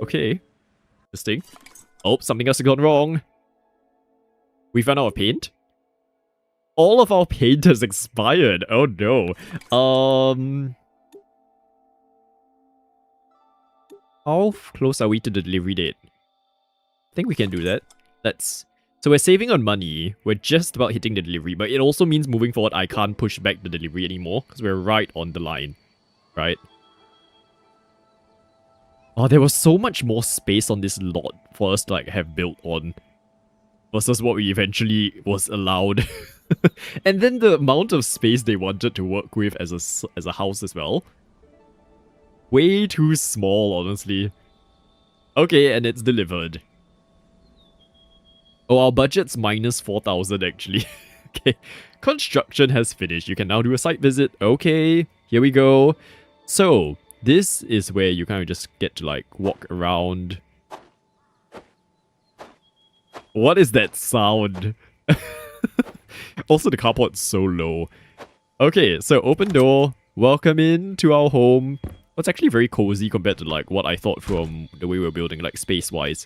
Okay. Interesting. Oh, something else has gone wrong. We found our paint? All of our paint has expired. Oh no. How close are we to the delivery date? I think we can do that. So we're saving on money. We're just about hitting the delivery, but it also means moving forward I can't push back the delivery anymore because we're right on the line. Right? Oh, there was so much more space on this lot for us to like have built on versus what we eventually was allowed. And then the amount of space they wanted to work with as a house as well. Way too small, honestly. Okay, and it's delivered. Oh, our budget's minus 4,000 actually. Okay, construction has finished. You can now do a site visit. Okay, here we go. So, this is where you kind of just get to like walk around. What is that sound? Also, the carport's so low. Okay, so open door. Welcome in to our home. It's actually very cozy compared to like what I thought from the way we were building, like space-wise.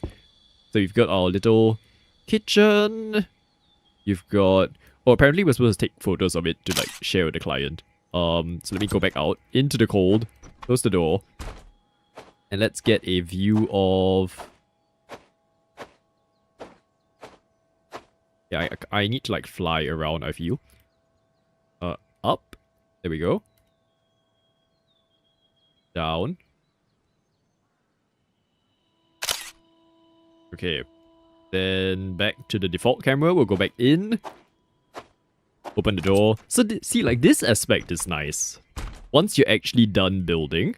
So you've got our little kitchen. You've got... Oh, apparently we're supposed to take photos of it to like share with the client. So let me go back out into the cold. Close the door. And let's get a view of... Yeah, I need to like fly around, I feel. Up. There we go. Down. Okay. Then back to the default camera. We'll go back in. Open the door. So see, like this aspect is nice. Once you're actually done building.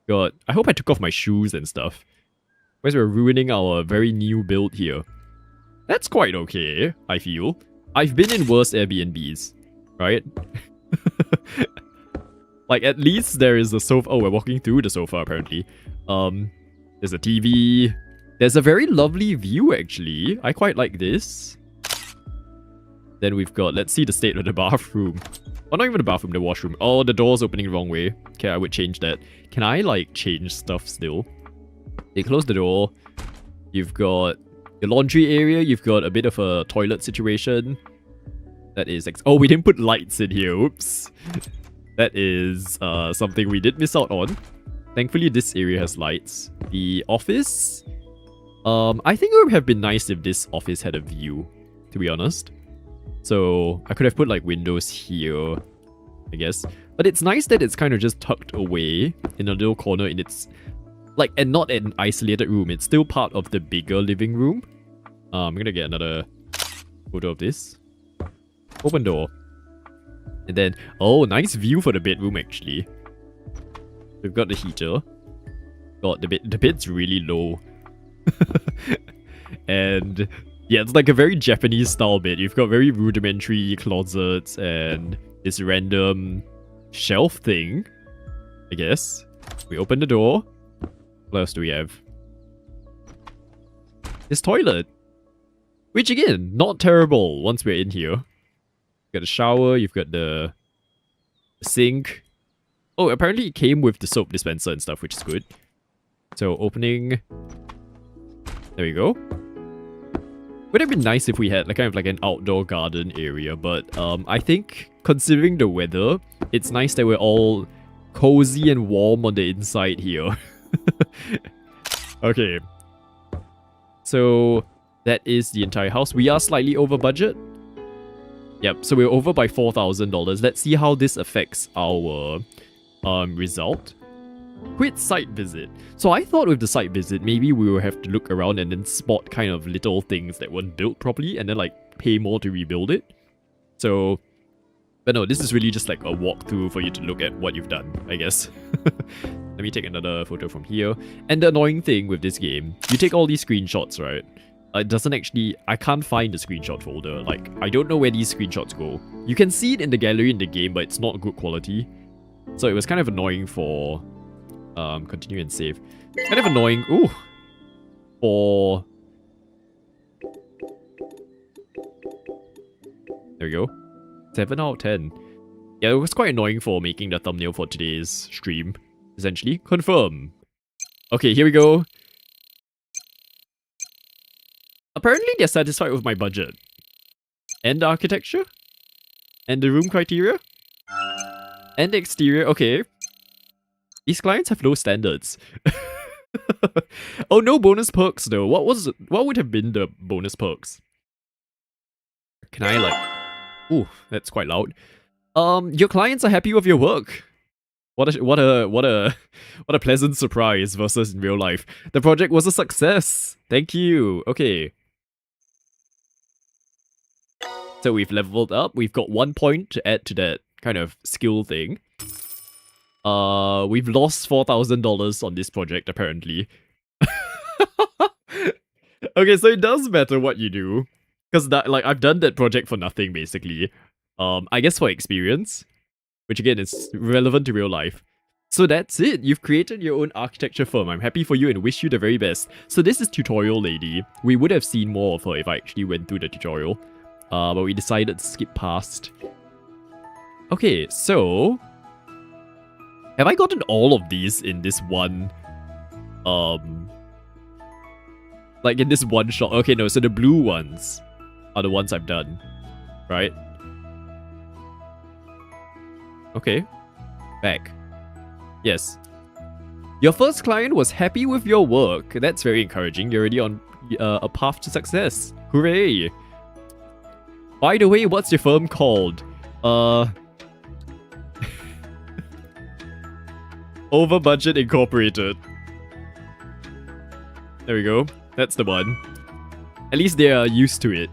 God, I hope I took off my shoes and stuff. Otherwise we're ruining our very new build here. That's quite okay, I feel. I've been in worse Airbnbs, right? Like, at least there is a sofa. Oh, we're walking through the sofa, apparently. There's a TV. There's a very lovely view, actually. I quite like this. Then we've got... Let's see the state of the bathroom. Oh, not even the bathroom, the washroom. Oh, the door's opening the wrong way. Okay, I would change that. Can I, like, change stuff still? They close the door. You've got the laundry area. You've got a bit of a toilet situation. That is... Oh, we didn't put lights in here. Oops. That is something we did miss out on. Thankfully, this area has lights. The office? I think it would have been nice if this office had a view, to be honest. So, I could have put, like, windows here, I guess. But it's nice that it's kind of just tucked away in a little corner in its Like, and not an isolated room. It's still part of the bigger living room. I'm gonna get another photo of this. Open door. And then, oh, nice view for the bedroom actually. We've got the heater. God, the bed's really low. And yeah, it's like a very Japanese style bed. You've got very rudimentary closets and this random shelf thing, I guess. We open the door. What else do we have? This toilet. Which again, not terrible once we're in here. You've got a shower, you've got the sink. Oh, apparently it came with the soap dispenser and stuff, which is good. So opening. There we go. Would have been nice if we had like kind of like an outdoor garden area, but I think considering the weather, it's nice that we're all cozy and warm on the inside here. Okay. So that is the entire house. We are slightly over budget. Yep, so we're over by $4,000. Let's see how this affects our result. Quit site visit. So I thought with the site visit, maybe we will have to look around and then spot kind of little things that weren't built properly and then like pay more to rebuild it. So, but no, this is really just like a walkthrough for you to look at what you've done, I guess. Let me take another photo from here. And the annoying thing with this game, you take all these screenshots, right? It doesn't actually, I can't find the screenshot folder. Like, I don't know where these screenshots go. You can see it in the gallery in the game, but it's not good quality. So it was kind of annoying for continue and save. Kind of annoying. Ooh. For... There we go. 7 out of 10. Yeah, it was quite annoying for making the thumbnail for today's stream. Essentially. Confirm. Okay, here we go. Apparently they're satisfied with my budget. And the architecture? And the room criteria? And the exterior, okay. These clients have low standards. Oh, no bonus perks though. What would have been the bonus perks? Can I like... Ooh, that's quite loud. Your clients are happy with your work. What a pleasant surprise versus in real life. The project was a success. Thank you. Okay. So we've leveled up. We've got 1 point to add to that kind of skill thing. We've lost $4,000 on this project, apparently. Okay, so it does matter what you do. Because that, like, I've done that project for nothing, basically. I guess for experience. Which, again, is relevant to real life. So that's it. You've created your own architecture firm. I'm happy for you and wish you the very best. So this is Tutorial Lady. We would have seen more of her if I actually went through the tutorial. But we decided to skip past. Okay, so... Have I gotten all of these in this one... like in this one shot? Okay, no, so the blue ones are the ones I've done. Right? Okay. Back. Yes. Your first client was happy with your work. That's very encouraging. You're already on a path to success. Hooray! By the way, what's your firm called? Over Budget Incorporated. There we go. That's the one. At least they are used to it.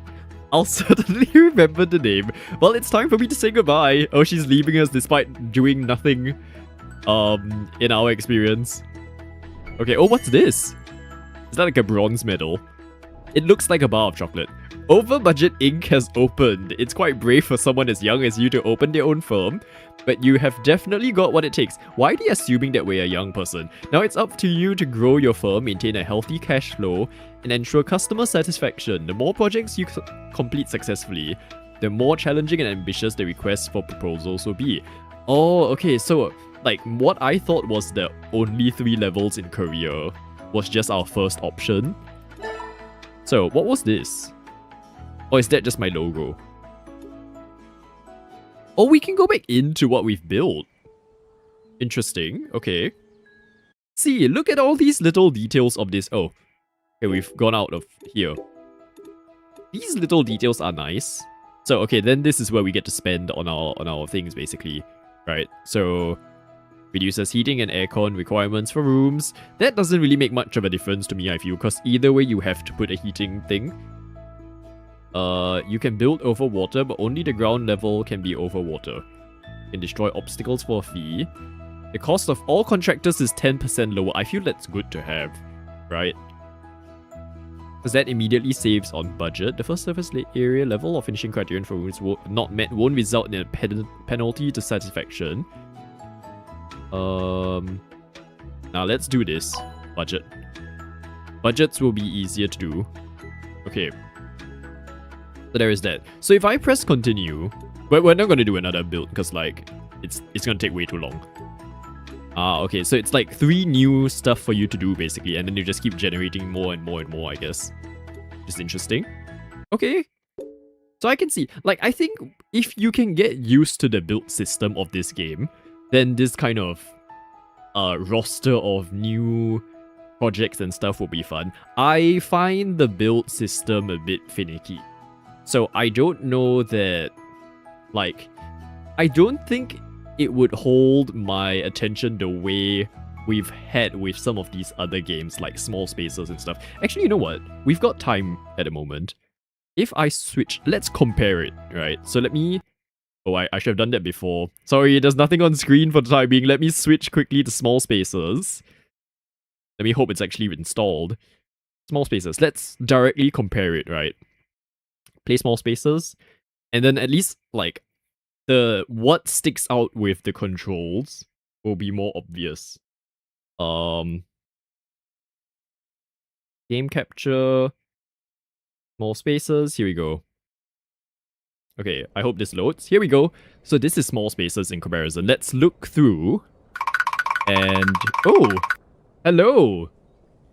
I'll certainly remember the name. Well, it's time for me to say goodbye. Oh, she's leaving us despite doing nothing in our experience. Okay, oh, what's this? Is that like a bronze medal? It looks like a bar of chocolate. Over Budget Inc. has opened. It's quite brave for someone as young as you to open their own firm, but you have definitely got what it takes. Why are they assuming that we're a young person? Now it's up to you to grow your firm, maintain a healthy cash flow, and ensure customer satisfaction. The more projects you complete successfully, the more challenging and ambitious the requests for proposals will be. Oh, okay, so like what I thought was the only 3 levels in career was just our first option. So what was this? Or is that just my logo? Oh, we can go back into what we've built. Interesting. Okay. See, look at all these little details of this. Oh, okay, we've gone out of here. These little details are nice. So, okay, then this is where we get to spend on our things, basically. Right? So, Reduces heating and aircon requirements for rooms. That doesn't really make much of a difference to me, I feel, because either way you have to put a heating thing. You can build over water, but only the ground level can be over water. You can destroy obstacles for a fee. The cost of all contractors is 10% lower. I feel that's good to have, right? Because that immediately saves on budget. The first surface area level or finishing criterion for rooms not met won't result in a penalty to satisfaction. Now let's do this. Budget. Budgets will be easier to do. Okay. So there is that. So if I press continue, but we're not going to do another build because like it's going to take way too long. Okay, so it's like 3 new stuff for you to do basically, and then you just keep generating more and more and more, I guess. Just interesting. Okay. So I can see, like, I think if you can get used to the build system of this game, then this kind of roster of new projects and stuff will be fun. I find the build system a bit finicky. So I don't know that, like, I don't think it would hold my attention the way we've had with some of these other games like Small Spaces and stuff. Actually, you know what? We've got time at the moment. If I switch, let's compare it, right? So let me... Oh, I should have done that before. Sorry, there's nothing on screen for the time being. Let me switch quickly to Small Spaces. Let me hope it's actually installed. Small Spaces. Let's directly compare it, right? Play Small Spaces. And then at least, like, what sticks out with the controls will be more obvious. Game capture, Small Spaces, here we go. Okay, I hope this loads. Here we go. So this is Small Spaces in comparison. Let's look through. And, oh, hello.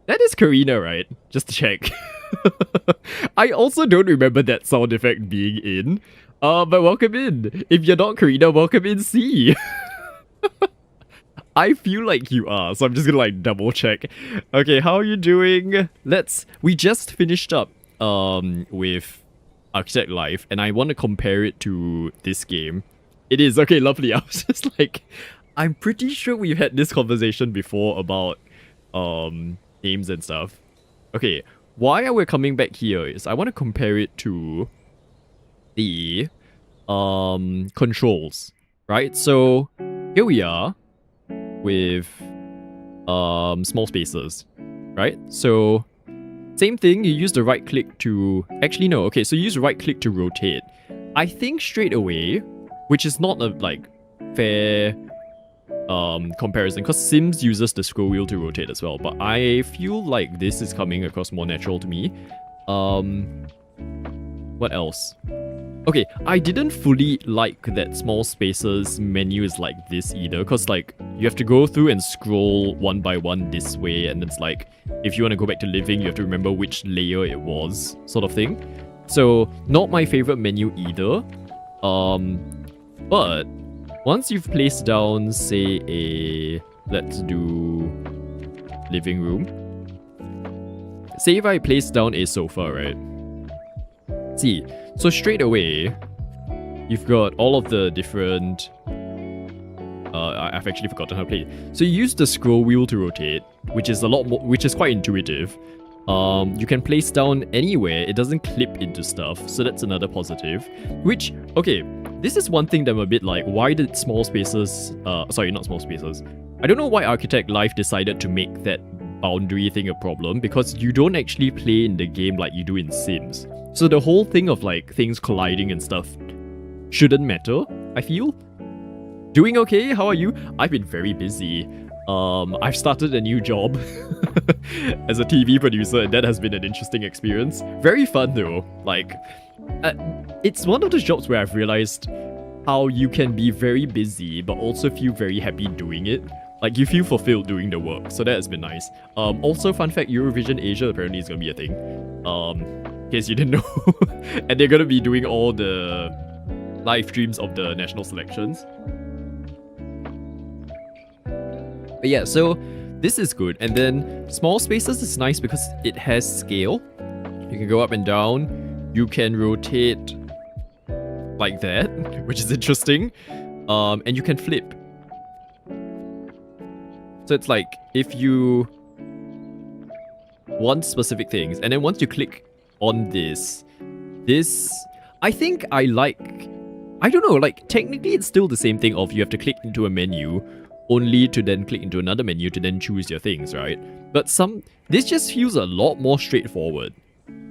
That is Karina, right? Just to check. I also don't remember that sound effect being in. But welcome in. If you're not Karina, welcome in C. I feel like you are, so I'm just gonna like double check. Okay, how are you doing? We just finished up with Architect Life, and I want to compare it to this game. It is, okay, lovely. I was just like, I'm pretty sure we've had this conversation before about games and stuff. Okay, why are we coming back here is I want to compare it to the controls, right? So here we are with Small Spaces, right? So same thing, you use the right click to... Actually, no. Okay, so you use the right click to rotate. I think straight away, which is not a, like, fair comparison, because Sims uses the scroll wheel to rotate as well, but I feel like this is coming across more natural to me. What else? Okay, I didn't fully like that Small Spaces menu is like this either, because like you have to go through and scroll one by one this way, and it's like if you want to go back to living, you have to remember which layer it was, sort of thing. So not my favorite menu either. But once you've placed down, say let's do living room. Say if I place down a sofa, right? See. So straight away, you've got all of the different... I've actually forgotten how to play it. So you use the scroll wheel to rotate, which is a lot more, which is quite intuitive. You can place down anywhere. It doesn't clip into stuff, so that's another positive. Which, okay, this is one thing that I'm a bit like, why did Small Spaces... sorry, not Small Spaces. I don't know why Architect Life decided to make that boundary thing a problem, because you don't actually play in the game like you do in Sims. So the whole thing of like things colliding and stuff shouldn't matter, I feel. Doing okay? How are you? I've been very busy. I've started a new job as a TV producer, and that has been an interesting experience. Very fun though. Like, it's one of those jobs where I've realized how you can be very busy but also feel very happy doing it. Like, you feel fulfilled doing the work, so that has been nice. Also, fun fact, Eurovision Asia apparently is gonna be a thing. In case you didn't know. And they're gonna be doing all the live streams of the national selections. But yeah, so this is good. And then Small Spaces is nice because it has scale. You can go up and down. You can rotate like that, which is interesting. And you can flip. So it's like, if you want specific things, and then once you click on this, I think I don't know, like, technically it's still the same thing of you have to click into a menu, only to then click into another menu to then choose your things, right? But this just feels a lot more straightforward,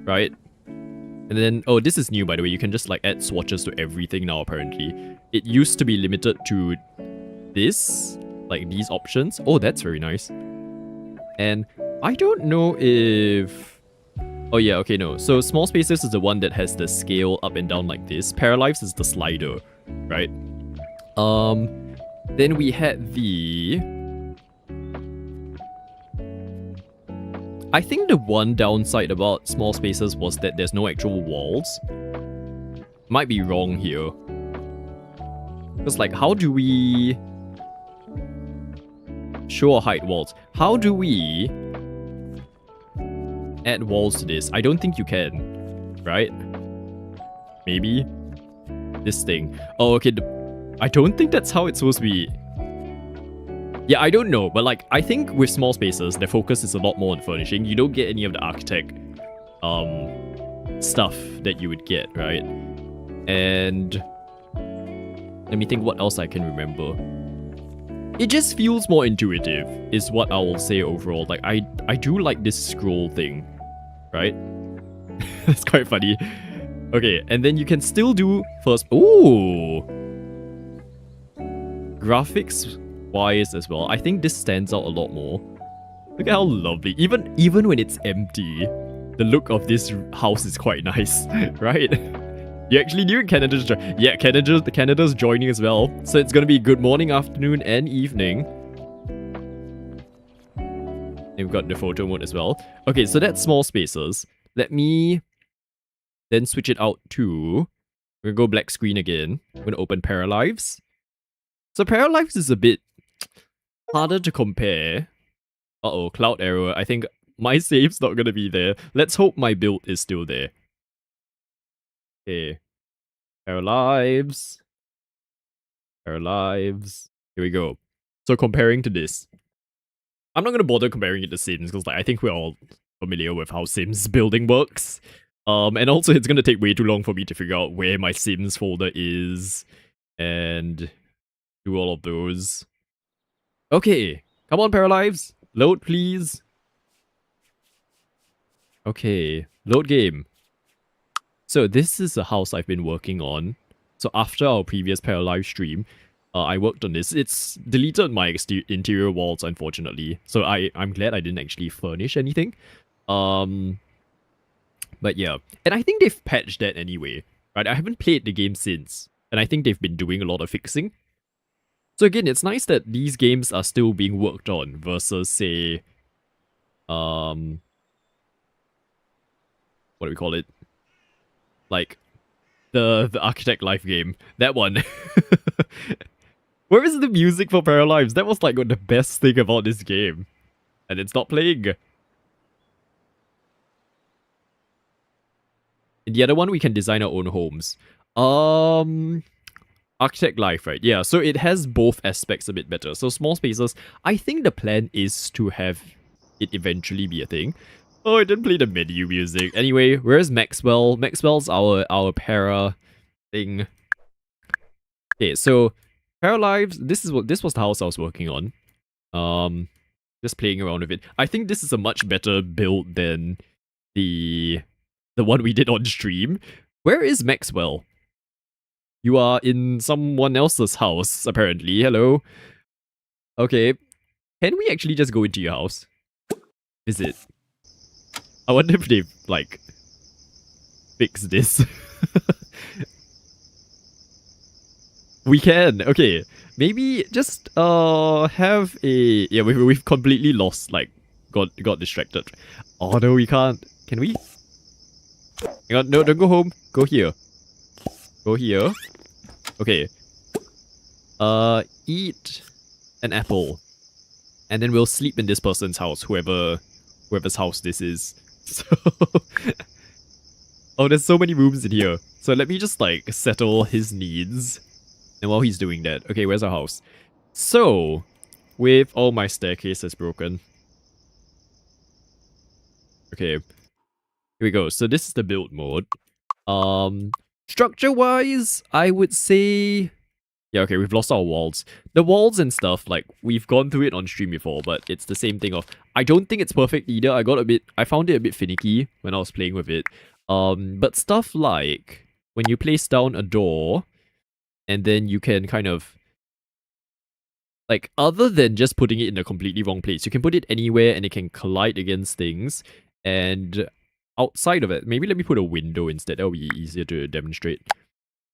right? And then, oh, this is new, by the way. You can just, like, add swatches to everything now, apparently. It used to be limited to this, like, these options. Oh, that's very nice. And I don't know if... Oh, yeah, okay, no. So, Small Spaces is the one that has the scale up and down like this. Paralives is the slider, right? Then we had the... I think the one downside about Small Spaces was that there's no actual walls. Might be wrong here. Because, like, how do we... show or hide walls? How do we add walls to this? I don't think you can, right? Maybe? This thing. Oh, okay, I don't think that's how it's supposed to be. Yeah, I don't know, but like, I think with Small Spaces, the focus is a lot more on furnishing. You don't get any of the architect stuff that you would get, right? And let me think what else I can remember. It just feels more intuitive, is what I will say overall. Like, I do like this scroll thing, right? That's quite funny. Okay, and then you can still do first... Ooh! Graphics wise as well, I think this stands out a lot more. Look at how lovely. Even when it's empty, the look of this house is quite nice, right? You actually knew Canada's yeah, Canada's joining as well. So it's gonna be good morning, afternoon, and evening. And we've got the photo mode as well. Okay, so that's Small Spaces. Let me then switch it out to... We're gonna go black screen again. I'm gonna open Paralives. So Paralives is a bit harder to compare. Uh-oh, cloud error. I think my save's not gonna be there. Let's hope my build is still there. Okay. Paralives. Paralives. Here we go. So comparing to this. I'm not gonna bother comparing it to Sims, because like, I think we're all familiar with how Sims building works. And also it's gonna take way too long for me to figure out where my Sims folder is. And do all of those. Okay, come on, Paralives. Load, please. Okay, load game. So this is a house I've been working on. So after our previous Paralive stream, I worked on this. It's deleted my interior walls, unfortunately. So I'm glad I didn't actually furnish anything. But yeah. And I think they've patched that anyway, right? I haven't played the game since. And I think they've been doing a lot of fixing. So again, it's nice that these games are still being worked on versus, say, what do we call it? Like, the Architect Life game. That one. Where is the music for Paralives? That was like the best thing about this game. And it's not playing. In the other one, we can design our own homes. Architect Life, right? Yeah, so it has both aspects a bit better. So Small Spaces, I think the plan is to have it eventually be a thing. Oh, I didn't play the menu music. Anyway, where's Maxwell? Maxwell's our para thing. Okay, so Paralives, this was the house I was working on. Just playing around with it. I think this is a much better build than the one we did on stream. Where is Maxwell? You are in someone else's house, apparently. Hello. Okay. Can we actually just go into your house? Visit. I wonder if they've, like, fixed this. We can. Okay. Maybe just, have a... Yeah, we've completely lost, like, got distracted. Oh, no, we can't. Can we? Hang on, no, don't go home. Go here. Go here. Okay. Eat an apple. And then we'll sleep in this person's house, whoever's house this is. So... Oh, there's so many rooms in here. So let me just, like, settle his needs. And while he's doing that... Okay, where's our house? So... with... Oh, my staircase is broken. Okay. Here we go. So this is the build mode. Structure-wise, I would say... Yeah, okay, we've lost our walls. The walls and stuff, like, we've gone through it on stream before, but it's the same thing of... I don't think it's perfect either. I found it a bit finicky when I was playing with it. But stuff like... When you place down a door, and then you can kind of... Like, other than just putting it in a completely wrong place, you can put it anywhere and it can collide against things. And outside of it, maybe let me put a window instead. That'll be easier to demonstrate.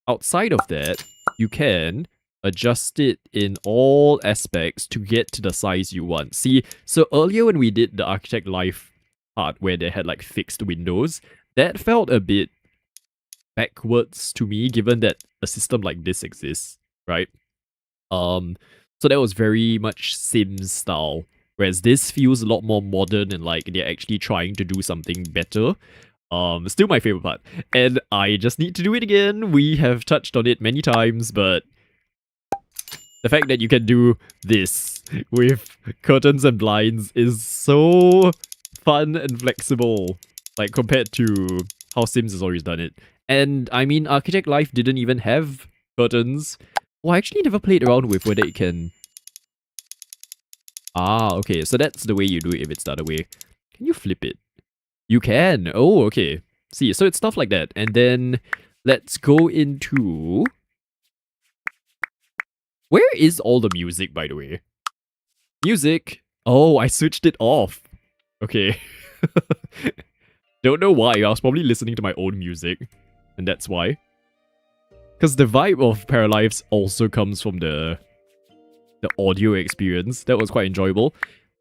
Outside of that, you can adjust it in all aspects to get to the size you want. See, so earlier when we did the Architect Life part where they had like fixed windows, that felt a bit backwards to me given that a system like this exists, right? So that was very much Sims style, whereas this feels a lot more modern and like they're actually trying to do something better. Still my favorite part. And I just need to do it again. We have touched on it many times, but the fact that you can do this with curtains and blinds is so fun and flexible, like compared to how Sims has always done it. And I mean, Architect Life didn't even have curtains. Oh, I actually never played around with whether it can... Ah, okay, so that's the way you do it if it's the other way. Can you flip it? You can! Oh, okay. See, so it's stuff like that. And then, let's go into... Where is all the music, by the way? Music! Oh, I switched it off. Okay. Don't know why, I was probably listening to my own music. And that's why. Because the vibe of Paralives also comes from the audio experience. That was quite enjoyable.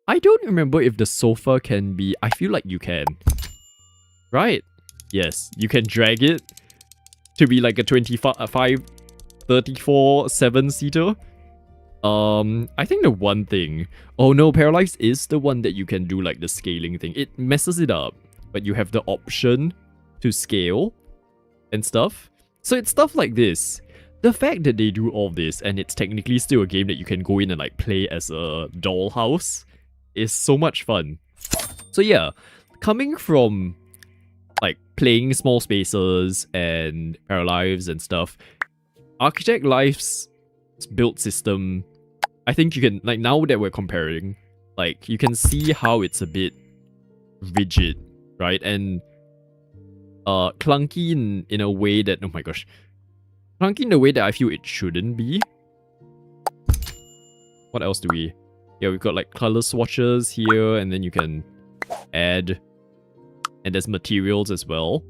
I don't remember if the sofa can be... I feel like you can. Right? Yes, you can drag it to be like a 25, 34, 7-seater. I think the one thing... Oh no, Paralives is the one that you can do like the scaling thing. It messes it up, but you have the option to scale and stuff. So it's stuff like this. The fact that they do all this and it's technically still a game that you can go in and like play as a dollhouse is so much fun. So yeah, coming from like playing small spaces and Paralives and stuff, Architect Life's build system, I think you can, like now that we're comparing, like you can see how it's a bit rigid, right? And clunky in a way that, oh my gosh, clunky in a way that I feel it shouldn't be. What else do we... Yeah, we've got like color swatches here, and then you can add... And there's materials as well.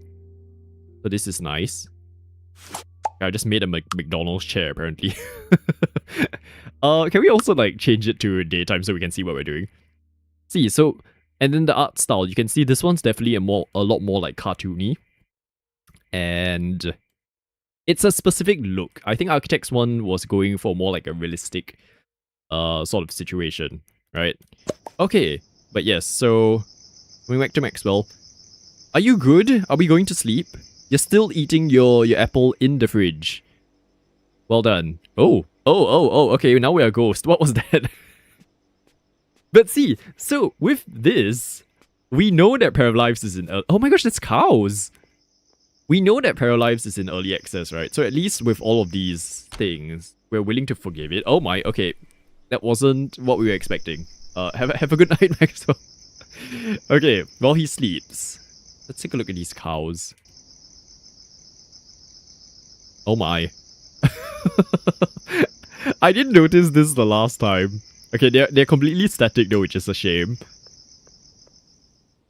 So this is nice. I just made a McDonald's chair, apparently. Can we also like change it to daytime so we can see what we're doing? See, so... And then the art style, you can see this one's definitely a lot more like cartoony. And it's a specific look. I think Architect's one was going for more like a realistic sort of situation, right? Okay, but yes, so going back to Maxwell. Are you good? Are we going to sleep? You're still eating your apple in the fridge. Well done. Oh, okay, now we're a ghost. What was that? But see, so with this, we know that Paralives is in... Oh my gosh, that's cows! We know that Paralives is in early access, right? So at least with all of these things, we're willing to forgive it. Oh my, okay. That wasn't what we were expecting. Have a good night, Maxwell. Okay, while he sleeps, let's take a look at these cows. Oh my. I didn't notice this the last time. Okay, they're completely static though, which is a shame.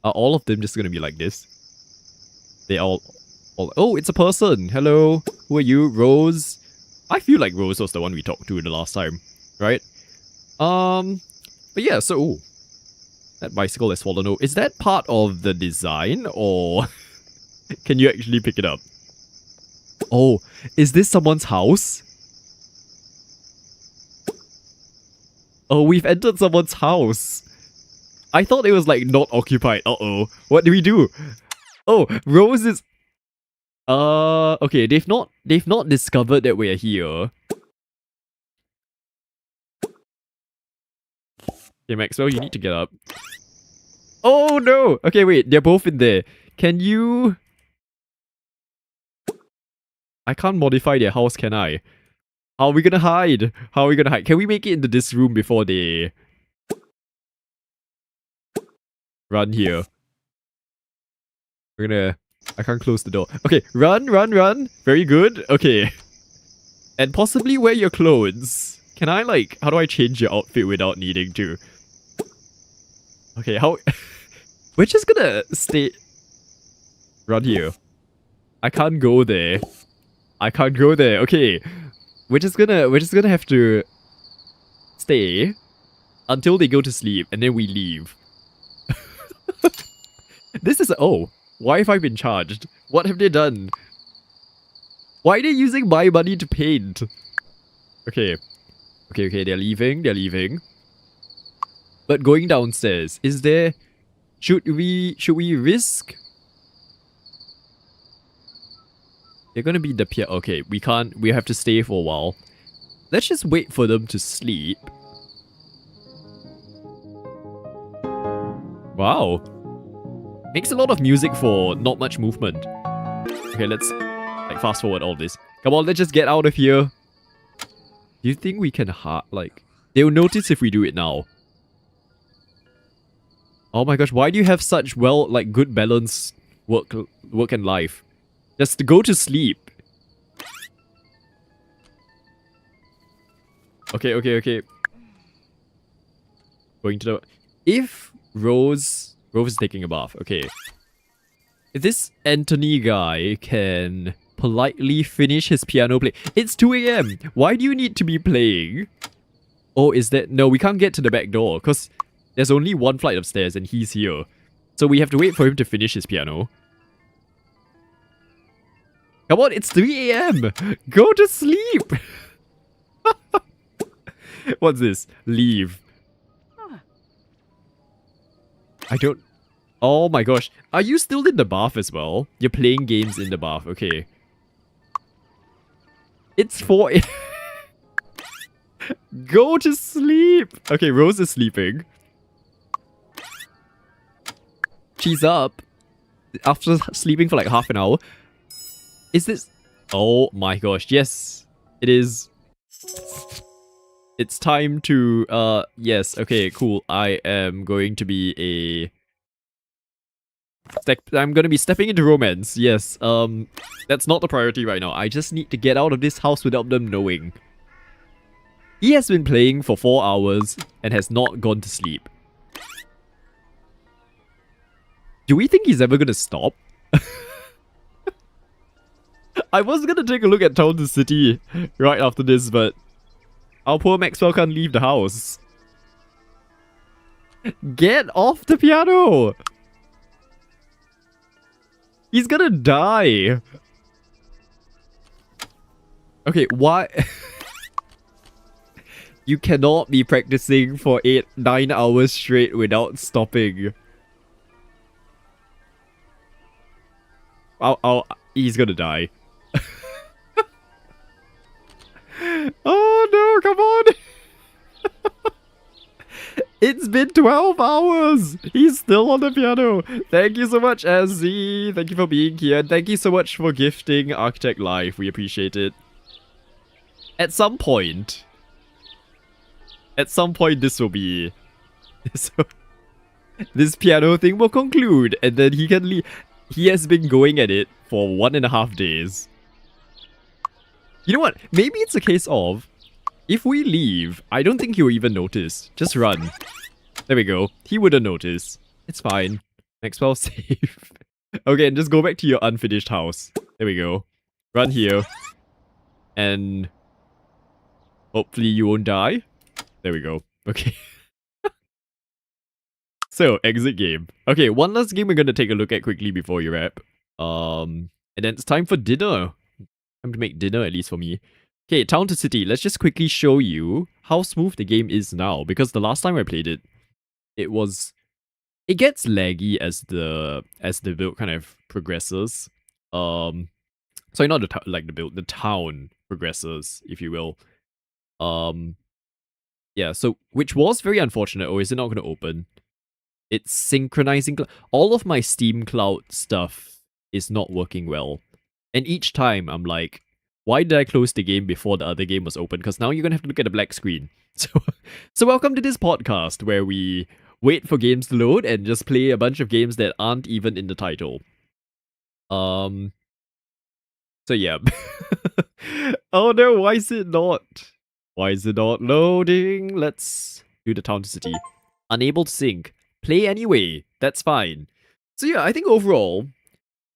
Are all of them just gonna be like this? They all... Oh, it's a person! Hello! Who are you? Rose? I feel like Rose was the one we talked to the last time, right? But yeah, so... Ooh, that bicycle has fallen over. Is that part of the design, or... Can you actually pick it up? Oh, is this someone's house? Oh, we've entered someone's house. I thought it was like not occupied. Uh-oh. What do we do? Oh, Rose is... okay, they've not discovered that we're here. Okay, Maxwell, you need to get up. Oh no! Okay, wait, they're both in there. Can you... I can't modify their house, can I? How are we gonna hide? How are we gonna hide? Can we make it into this room before they... run here? We're gonna... I can't close the door. Okay, run, run, run. Very good. Okay. And possibly wear your clothes. Can I, like... How do I change your outfit without needing to? Okay, how... We're just gonna stay... Run here. I can't go there. I can't go there. Okay. We're just gonna have to... stay... until they go to sleep, and then we leave. This is... Oh. Why have I been charged? What have they done? Why are they using my money to paint? Okay. Okay, they're leaving. They're leaving. But going downstairs, is there... Should we risk? They're gonna be the pier. Okay, we can't... We have to stay for a while. Let's just wait for them to sleep. Wow. Makes a lot of music for not much movement. Okay, let's like fast forward all this. Come on, let's just get out of here. Do you think we can like... They'll notice if we do it now. Oh my gosh, why do you have such good balance work and life? Just go to sleep. Okay. Going to the... If Rose is taking a bath, okay. If this Anthony guy can politely finish his piano play... It's 2 AM! Why do you need to be playing? Oh, is that... No, we can't get to the back door, because there's only one flight of stairs and he's here. So we have to wait for him to finish his piano. Come on, it's 3 AM! Go to sleep! What's this? Leave. I don't... Oh my gosh. Are you still in the bath as well? You're playing games in the bath. Okay. It's 4 AM. Go to sleep! Okay, Rose is sleeping. She's up. After sleeping for like half an hour. Is this... Oh my gosh. Yes. It is. It's time to... Yes. Okay, cool. I am going to be a... I'm gonna be stepping into romance. Yes. That's not the priority right now. I just need to get out of this house without them knowing. He has been playing for 4 hours and has not gone to sleep. Do we think he's ever gonna stop? I was gonna take a look at Town to City right after this, but our poor Maxwell can't leave the house. Get off the piano! He's gonna die! Okay, why... You cannot be practicing for 9 hours straight without stopping. He's gonna die. Oh no, come on! It's been 12 hours! He's still on the piano! Thank you so much, Azzy! Thank you for being here. Thank you so much for gifting Architect Life. We appreciate it. At some point, this will be... This piano thing will conclude, and then he can leave. He has been going at it for 1.5 days. You know what? Maybe it's a case of... If we leave, I don't think he'll even notice. Just run. There we go. He wouldn't notice. It's fine. Maxwell safe. Okay, and just go back to your unfinished house. There we go. Run here. And... hopefully you won't die. There we go. Okay. So, exit game. Okay, one last game we're gonna take a look at quickly before we wrap. And then it's time for dinner. Time to make dinner, at least for me. Okay, Town to City. Let's just quickly show you how smooth the game is now. Because the last time I played it, it gets laggy as the build kind of progresses. Sorry, not the build, the town progresses, if you will. Yeah, so, which was very unfortunate. Oh, is it not going to open? It's synchronizing. All of my Steam Cloud stuff is not working well. And each time I'm like, why did I close the game before the other game was open? Because now you're going to have to look at the black screen. So welcome to this podcast where we wait for games to load and just play a bunch of games that aren't even in the title. So yeah. Oh no, why is it not? Why is it not loading? Let's do the town to city. Unable to sync. Play anyway. That's fine. So yeah, I think overall,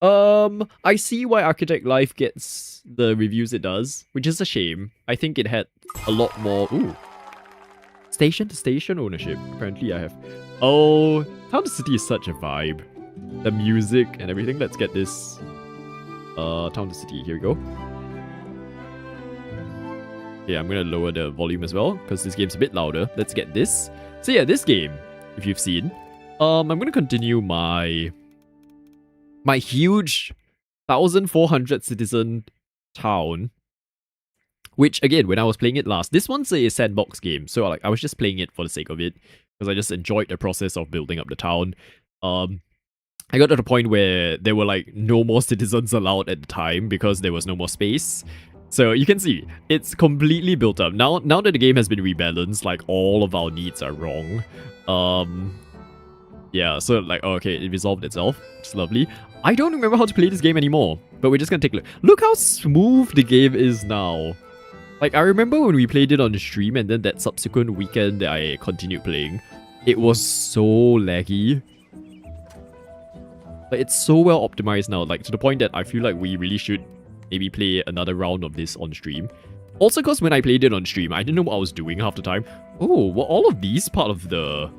I see why Architect Life gets the reviews it does, which is a shame. I think it had a lot more. Ooh. Station to station ownership. Apparently I have. Oh, Town to City is such a vibe. The music and everything. Let's get this. Town to City. Here we go. Yeah, I'm gonna lower the volume as well because this game's a bit louder. Let's get this. So yeah, this game, if you've seen, I'm gonna continue my huge 1,400 citizen town. Which again, when I was playing it last, this one's a sandbox game, so I was just playing it for the sake of it because I just enjoyed the process of building up the town. I got to the point where there were like no more citizens allowed at the time because there was no more space. So you can see, it's completely built up. Now that the game has been rebalanced, like all of our needs are wrong. Yeah, so like, okay, it resolved itself. It's lovely. I don't remember how to play this game anymore, but we're just gonna take a look. Look how smooth the game is now. Like, I remember when we played it on the stream and then that subsequent weekend that I continued playing, it was so laggy. But it's so well optimized now, like to the point that I feel like we really should maybe play another round of this on stream. Also, because when I played it on stream, I didn't know what I was doing half the time. Oh, were all of these part of the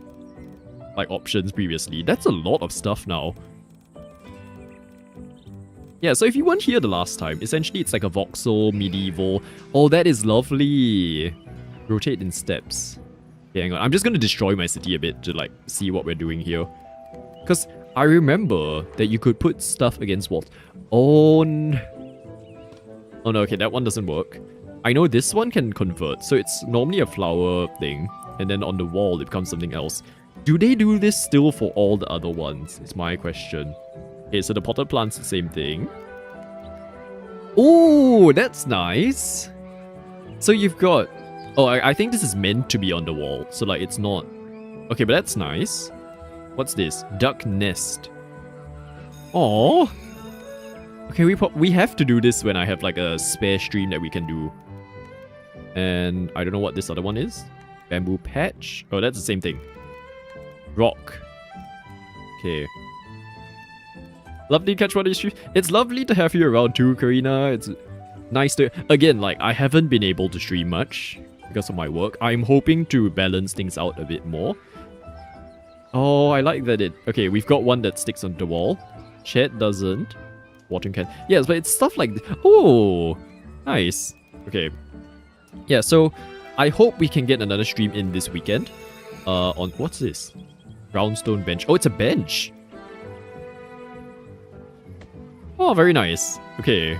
like options previously? That's a lot of stuff now. Yeah, so if you weren't here the last time, essentially it's like a voxel, medieval. Oh, that is lovely. Rotate in steps. Okay, hang on. I'm just going to destroy my city a bit to like see what we're doing here. Because I remember that you could put stuff against walls. Oh no, okay, that one doesn't work. I know this one can convert, so it's normally a flower thing, and then on the wall it becomes something else. Do they do this still for all the other ones? It's my question. Okay, so the potted plant's the same thing. Oh, that's nice. So you've got... Oh, I think this is meant to be on the wall, so like it's not... Okay, but that's nice. What's this? Duck nest. Oh. Okay, we have to do this when I have like a spare stream that we can do. And I don't know what this other one is. Bamboo patch. Oh, that's the same thing. Rock. Okay. Lovely to catch one of these streams. It's lovely to have you around too, Karina. It's nice to... Again, like, I haven't been able to stream much because of my work. I'm hoping to balance things out a bit more. Oh, I like that it... Okay, we've got one that sticks on the wall. Shed doesn't. Watering can. Yes, but it's stuff like... Oh, nice. Okay. Yeah, so I hope we can get another stream in this weekend. On... What's this? Brownstone bench. Oh, it's a bench. Oh, very nice. Okay.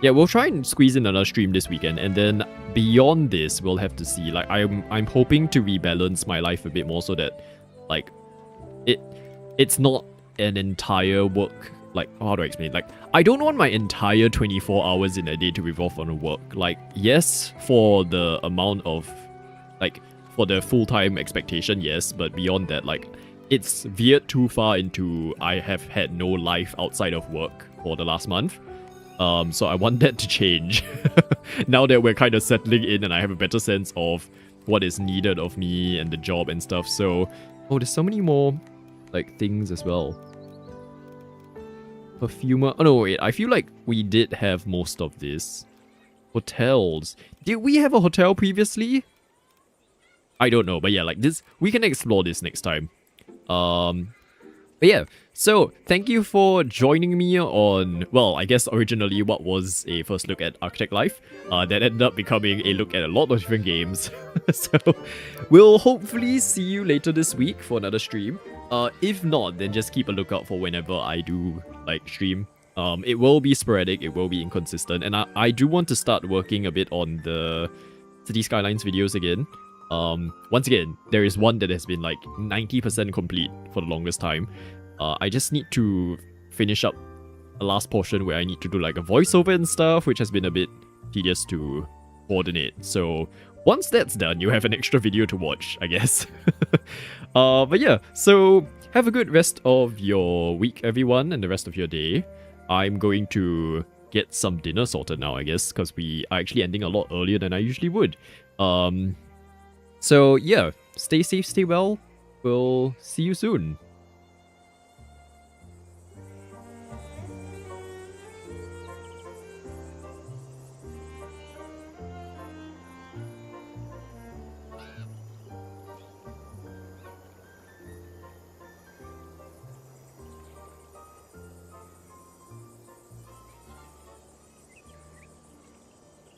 Yeah, we'll try and squeeze in another stream this weekend, and then beyond this, we'll have to see. Like, I'm hoping to rebalance my life a bit more so that, like, it's not an entire work. Like, how do I explain? Like, I don't want my entire 24 hours in a day to revolve on work. Like, yes, for the amount of, like, for the full-time expectation, yes, but beyond that, like, it's veered too far into I have had no life outside of work for the last month. So I want that to change. Now that we're kind of settling in and I have a better sense of what is needed of me and the job and stuff. So, oh, there's so many more, like, things as well. Perfumer. Oh, no, wait. I feel like we did have most of this. Hotels. Did we have a hotel previously? I don't know, but yeah, like this, we can explore this next time. But yeah, so thank you for joining me on, well, I guess originally what was a first look at Architect Life, that ended up becoming a look at a lot of different games. So we'll hopefully see you later this week for another stream. If not, then just keep a lookout for whenever I do like stream. It will be sporadic, it will be inconsistent, and I do want to start working a bit on the City Skylines videos again. Once again, there is one that has been like 90% complete for the longest time. I just need to finish up a last portion where I need to do like a voiceover and stuff, which has been a bit tedious to coordinate. So once that's done, you have an extra video to watch, I guess. But yeah, so have a good rest of your week, everyone, and the rest of your day. I'm going to get some dinner sorted now, I guess, because we are actually ending a lot earlier than I usually would. So yeah, stay safe, stay well. We'll see you soon.